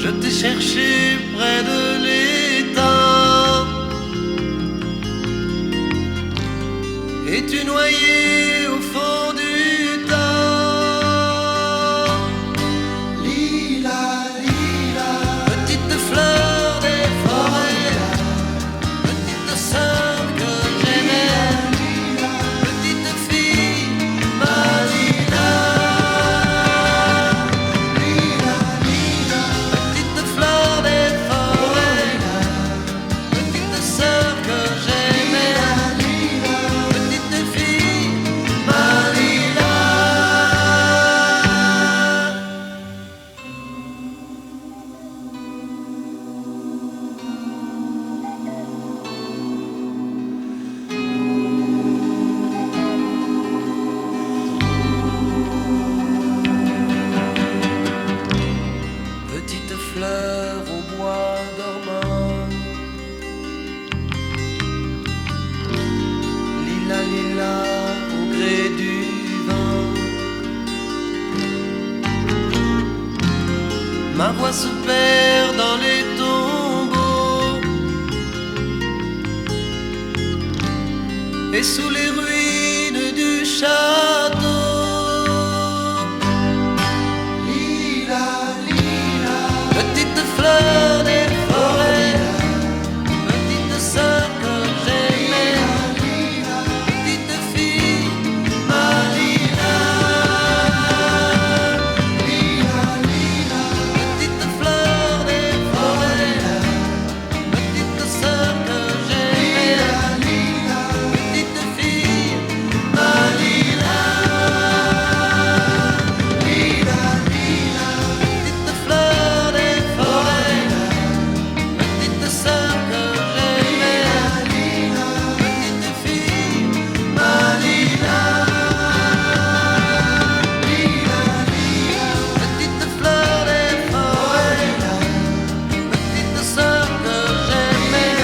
Je t'ai cherché près de l'étang et tu noyais au fond du temps. Lila, lila, petite fleur des forêts, petite sœur que j'aimais, petite fille, ma Lila. Lila, lila, petite fleur des forêts, petite sœur que j'aimais, petite fille, ma Lila. Petite fleur au bois dormant. Lila, lila au gré du vent. Ma voix se perd dans les tombeaux et sous les ruines du château. Lila, lila, petite fleur des forêts, petite sœur que j'aimais, petite fille, ma Lila. Lila, lila, petite fleur des forêts, petite sœur que j'aimais, petite fille, ma Lila. Lila, lila, petite fleur des forêts, petite sœur que j'aimais, petite fille, ma Lila. Lila, lila, petite fleur des forêts, petite sœur que j'aimais,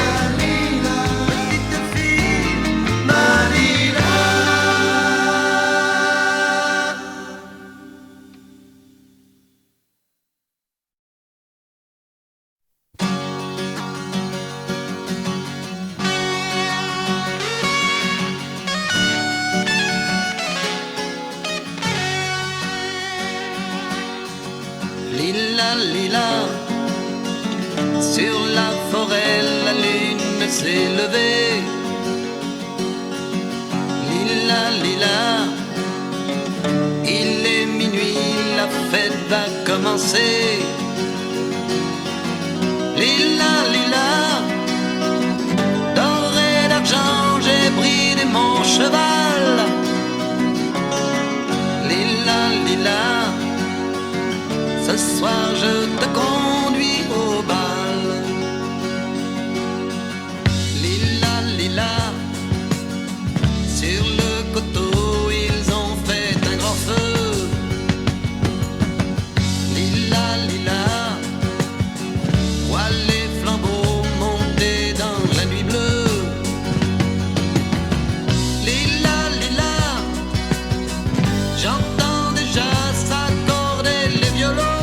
petite fille, ma Lila.
Lila, lila, sur la forêt la lune s'est levée. Lila, lila, il est minuit, la fête va commencer. Lila, lila, d'or et d'argent j'ai bridé mon cheval. Lila, lila, ce soir je te conduis au bal. Lila, lila, sur le coteau ils ont fait un grand feu. Lila, lila, vois les flambeaux monter dans la nuit bleue. Lila, lila, j'entends déjà s'accorder les violons.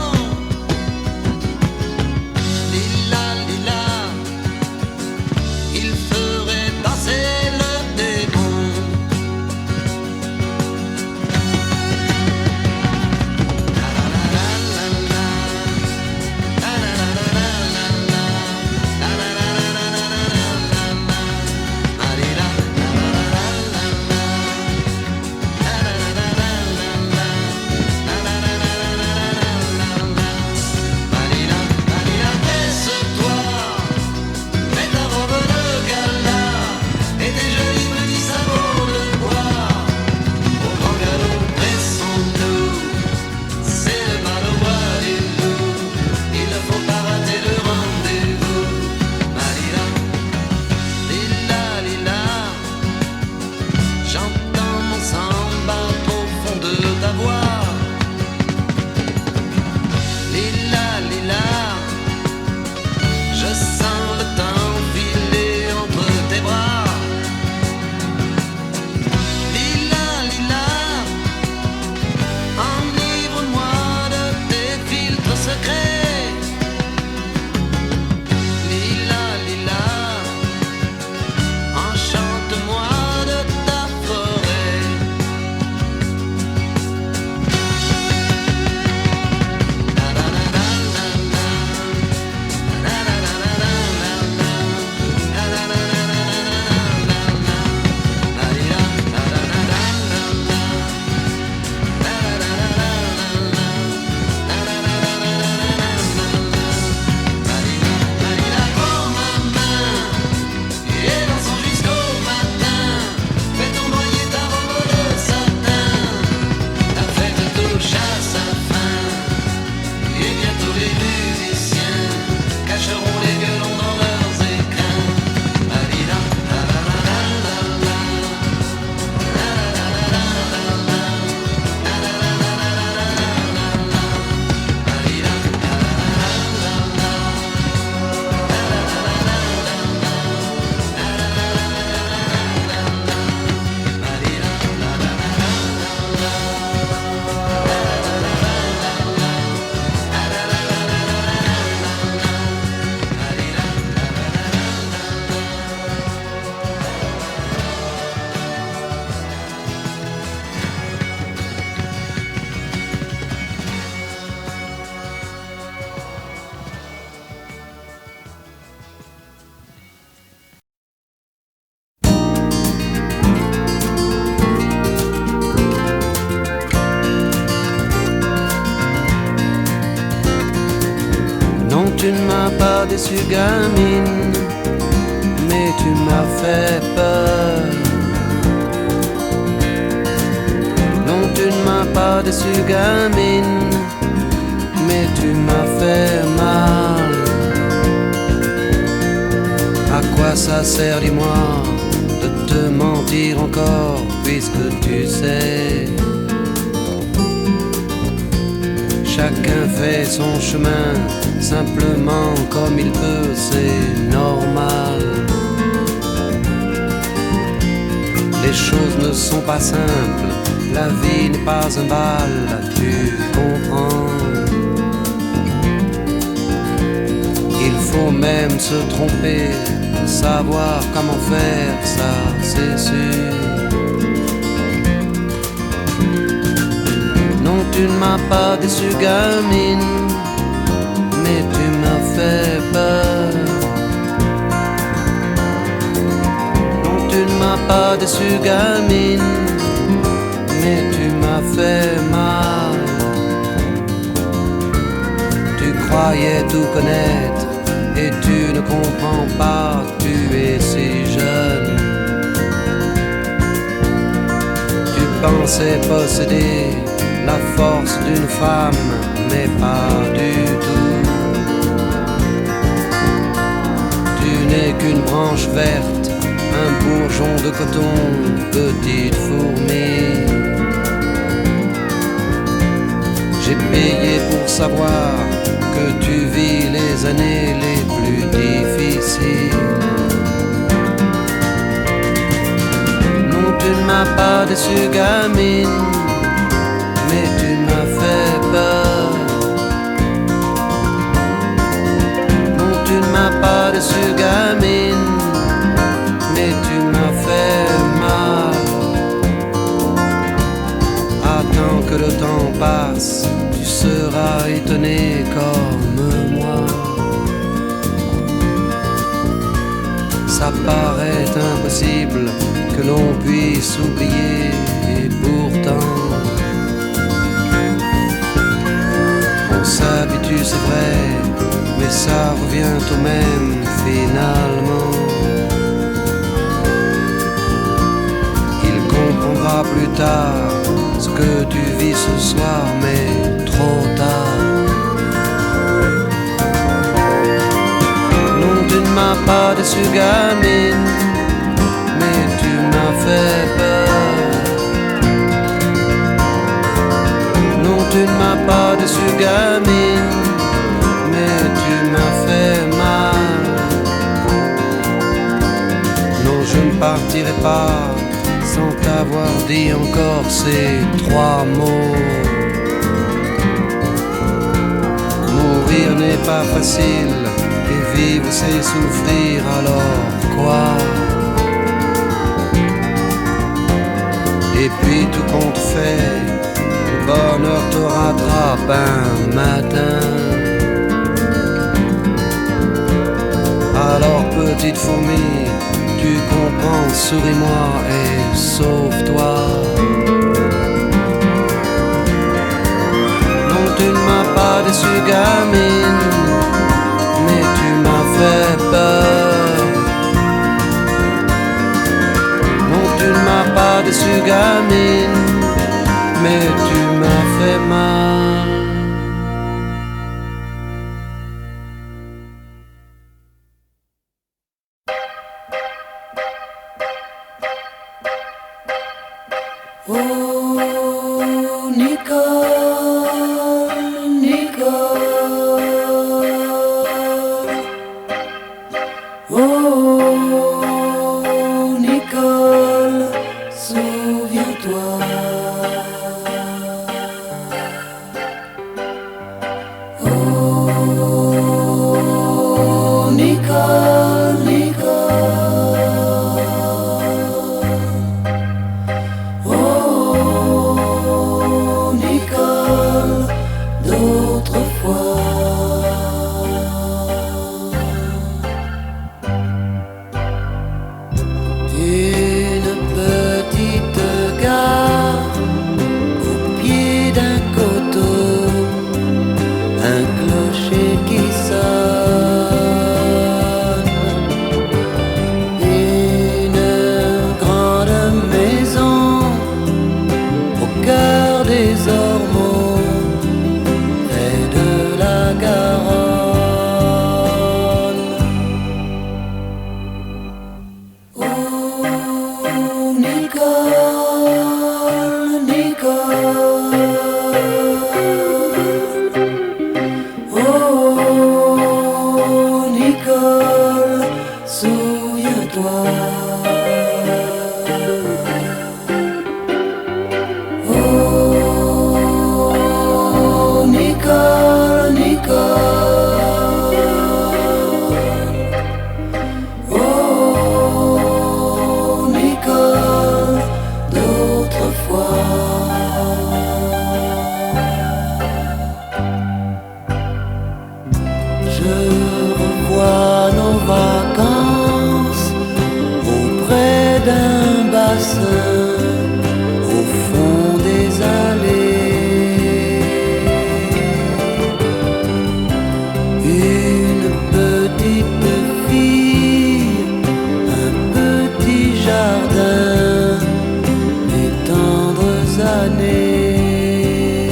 voix. Lila, lila, je sens le temps filer entre tes bras. Lila, lila, enivre-moi de tes filtres secrets. Lila, lila, enchante-moi de ta forêt. Prends ma main et dansons jusqu'au matin. Fais-nous noyer ta robe de satin. La fête touche à sa fin et bientôt les musiciens cacheront les violons dans leurs écrins. Alila, la la la la la la. La la la la la la. La la la la la la la la. Alila, la la la la la. Non, tu ne m'as pas déçu, gamine, mais tu m'as fait peur. Non, tu ne m'as pas déçu, gamine, mais tu m'as fait mal. À quoi ça sert, dis-moi, de te mentir encore, puisque tu sais, chacun fait son chemin, simplement comme il peut, c'est normal. Les choses ne sont pas simples, la vie n'est pas un bal, tu comprends. Il faut même se tromper, savoir comment faire, ça c'est sûr. Non, tu ne m'as pas déçu, gamine, mais tu m'as fait peur. Non, tu ne m'as pas déçu, gamine, mais tu m'as fait mal. Tu croyais tout connaître et tu ne comprends pas, tu es si jeune. Tu pensais posséder la force d'une femme, mais pas du tout. Tu n'es qu'une branche verte, un bourgeon de coton, petite fourmi. J'ai payé pour savoir que tu vis les années les plus difficiles. Non, tu ne m'as pas déçu, gamine, mais tu m'as fait peur. Non, tu ne m'as pas déçu, gamine, mais tu m'as fait mal. Attends que le temps passe, tu seras étonné comme moi. Ça paraît impossible que l'on puisse oublier, et pourtant on s'habitue, c'est vrai, mais ça revient au même finalement. Il comprendra plus tard ce que tu vis ce soir, mais trop tard. Non, tu ne m'as pas déçu, gamine, mais tu m'as fait peur. par-dessus gamine, mais tu m'as fait mal. Non, je ne partirai pas sans t'avoir dit encore ces 3 mots. Mourir n'est pas facile, et vivre c'est souffrir, alors quoi? Et puis tout compte fait, le bonheur te rattrape un matin. Alors petite fourmi, tu comprends, souris-moi et sauve-toi. Non, tu ne m'as pas déçu gamine, mais tu m'as fait peur. Non, tu ne m'as pas déçu gamine, mais tu m'as fait mal.
Oh, Nicole, Nicole. Oh, Nicole, souviens-toi. Oh, Nicole, Nicole. Oh, Nicole, d'autrefois. Une petite gare au pied d'un coteau, un clocher qui sonne, une grande maison au cœur des ormeaux, près de la Garonne. Oh, Nicole, Nicole. Oh, Nicole, souviens-toi. Oh, Nicole, Nicole. Oh, Nicole, d'autrefois. Je revois nos vacances auprès d'un bassin, au fond des allées. Une petite fille, un petit jardin, les tendres années.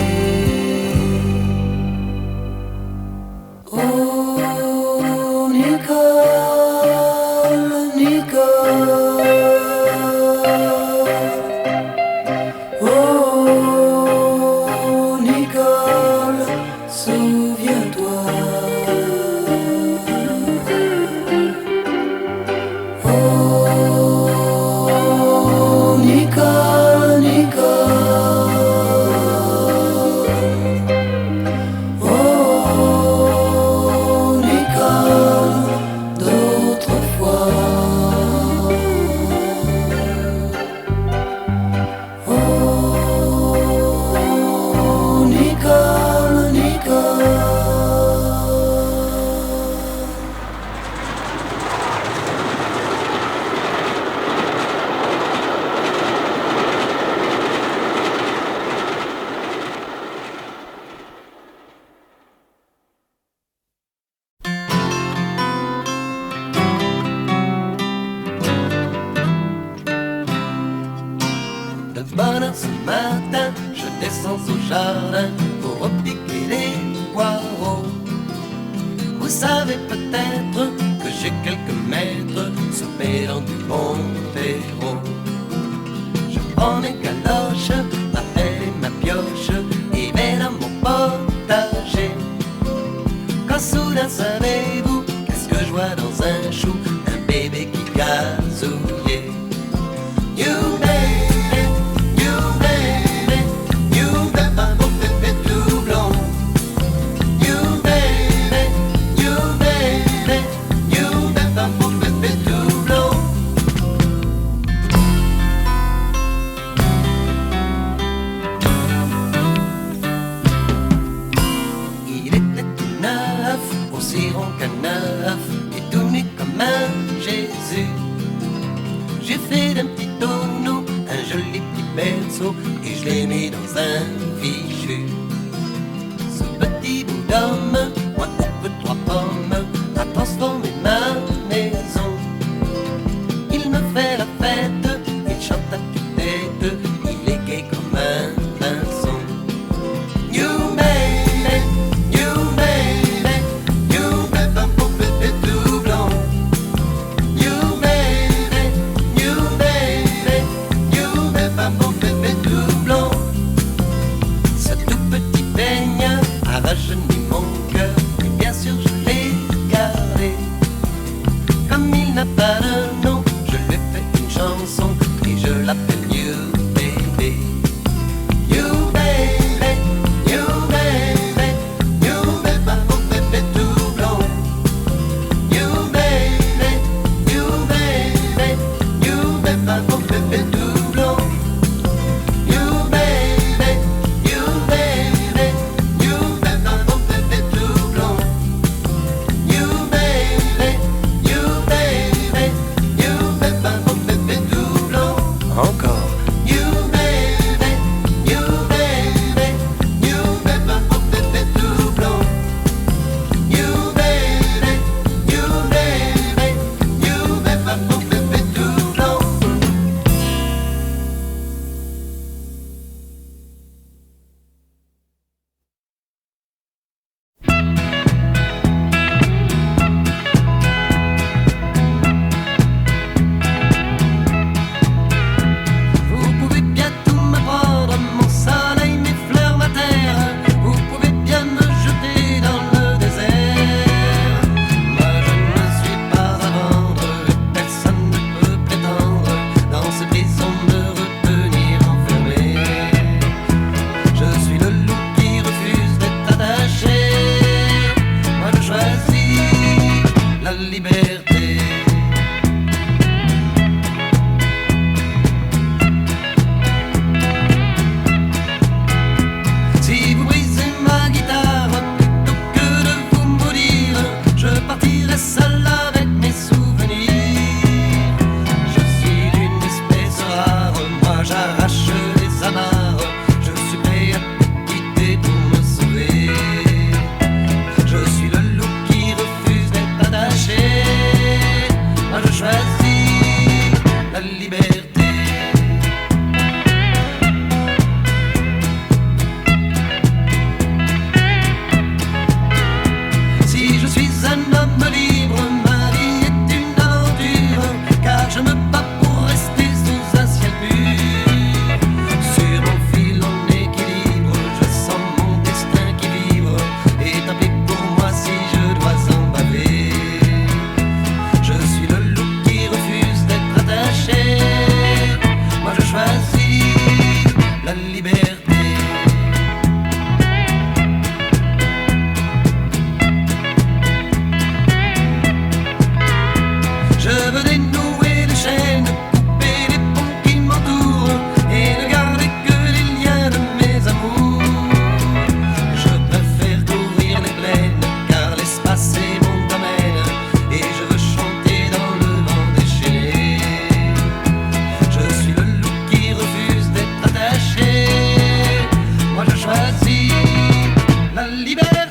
Oh, Nicole, Nicole. Oh, Nicole, souviens-toi. Oh, Nicole, Nicole. Oh, Nicole, d'autrefois. Oh, Nicole, Nicole.
De bonne heure ce matin, je descends au jardin pour repiquer les poireaux. Vous savez peut-être que j'ai quelques mètres semés dans du bon terreau. Je prends mes galoches, ma pelle et ma pioche et vais dans mon potager. et je l'ai mis dans un fichu. Ce petit bout d'homme, moi coupe 3 pommes, a transformé ma maison. Il me fait la fête, il chante à tue-tête, il est gai comme un pinson. You baby, you baby, you baby, mon bébé tout blanc. You baby, you baby, you baby, mon bébé tout blanc. Ce tout petit peigne a rajeuni mon cœur, et bien sûr je l'ai gardé. Comme il n'a pas de nom, je lui ai fait une chanson et je l'appelle You Baby. You baby, you baby, you baby, mon bébé tout blanc. You baby, you baby, you baby, mon bébé tout blanc. You baby, you baby, you baby, mon bébé tout blanc. You baby, you baby, you baby, mon bébé tout blanc.
Encore.
You baby, you baby, you baby, mon bébé tout blanc. You baby, you baby, you baby, mon bébé tout blanc. Vous pouvez bien tout m'apprendre, mon soleil, mes fleurs, ma terre. Vous pouvez bien me jeter dans le désert. Moi je ne suis pas à vendre, personne ne peut prétendre dans ces prisons me retenir enfermé. Je suis le loup qui refuse d'être attaché. Moi je choisis la liberté. Si vous brisez ma guitare, plutôt que de vous maudire, je partirai seul avec mes souvenirs. Je suis d'une espèce rare, moi j'arrache les amarres, je suis prêt à tout quitter pour me sauver. Je suis le loup qui refuse d'être attaché, moi je choisis la liberté. Si je suis un homme libre, ma vie est une aventure, car je me bats pour rester sous un ciel pur. Sur mon fil en équilibre, je sens mon destin qui vibre, et tant pis pour moi si je dois en baver. Je suis le loup qui refuse d'être attaché, moi je choisis la liberté. Je veux dénouer les chaînes, couper les ponts qui m'entourent et ne garder que les liens de mes amours. Je préfère courir les plaines car l'espace est mon domaine et je veux chanter dans le vent déchaîné. Je suis le loup qui refuse d'être attaché, moi je choisis la liberté.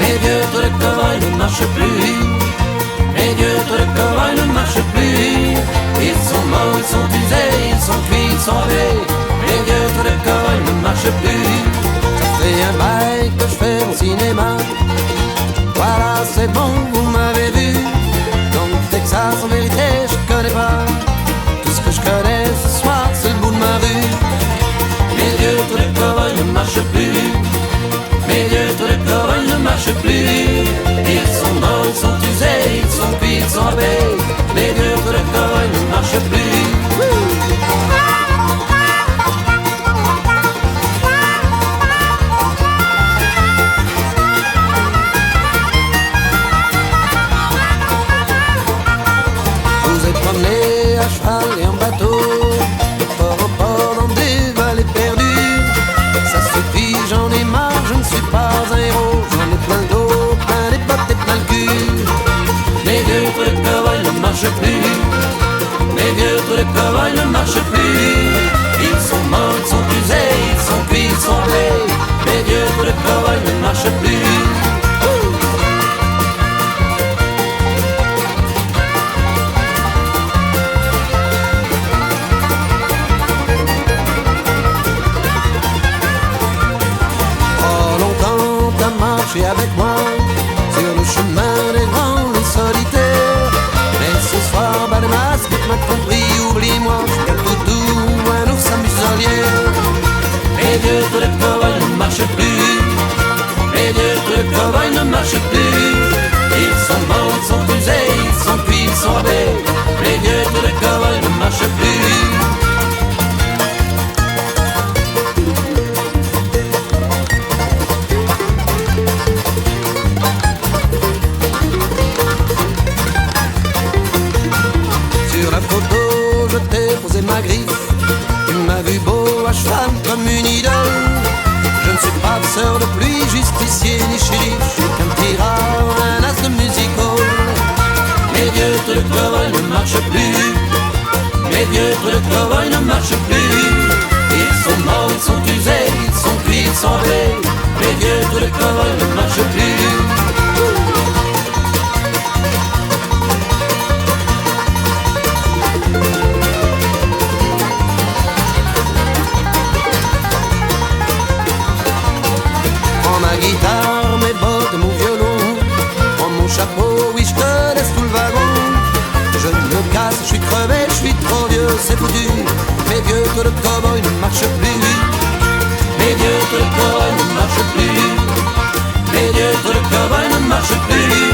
Les vieux tours de cow-boy ne marchent plus. Les vieux tours de cow-boy ne marchent plus. Ils sont morts, ils sont usés, ils sont cuits, ils sont lavés. Les vieux tours de cow-boy ne marchent plus.
Ça fait un bail que je fais mon cinéma. Voilà, c'est bon, vous m'avez vu. Donc Texas, en vérité, je connais pas. Tout ce que je connais ce soir, c'est le bout de ma rue.
Les vieux tours de cow-boy ne marchent plus. Les vieux tours de cow-boy ne marchent plus. Ils sont morts, ils sont usés, ils sont cuits, ils sont lavés. Les vieux tours de cow-boy ne marchent plus. de cow-boy ne marchent plus. Ils sont morts, ils sont usés, ils sont cuits, ils sont blés. Les vieux trous de cow-boy ne marchent plus.
Marcher avec moi sur le chemin des grands et solitaires. Mais ce soir, bas les masques, tu m'as compris, oublie-moi, je suis tout doux, un ours à muselière.
Les vieux trous de cow-boy ne marchent plus. Les vieux trous de cow-boy ne marchent plus. Ils sont morts, ils sont usés, ils sont cuits, ils sont rabais. Les vieux trous de cow-boy ne marchent plus.
Ma griffe, tu m'as vu beau à cheval comme une idole. Je ne suis pas sœur de pluie, justicier ni shérif, je suis qu'un petit rare, un as de music-hall.
Les vieux trous de cow-boy ne marchent plus. Les vieux trous de cow-boy ne marchent plus. Ils sont morts, ils sont usés, ils sont cuits, ils sont blés. Les vieux trous de cow-boy ne marchent plus.
Guitare, mes bottes, mon violon, prends mon chapeau, oui je te laisse tout le wagon. Je me casse, je suis crevé, je suis trop vieux, c'est foutu. Mes vieux trous de cow-boy ne marchent plus.
Les vieux trous de cow-boy ne marchent plus. Les vieux trous de cow-boy ne marchent plus.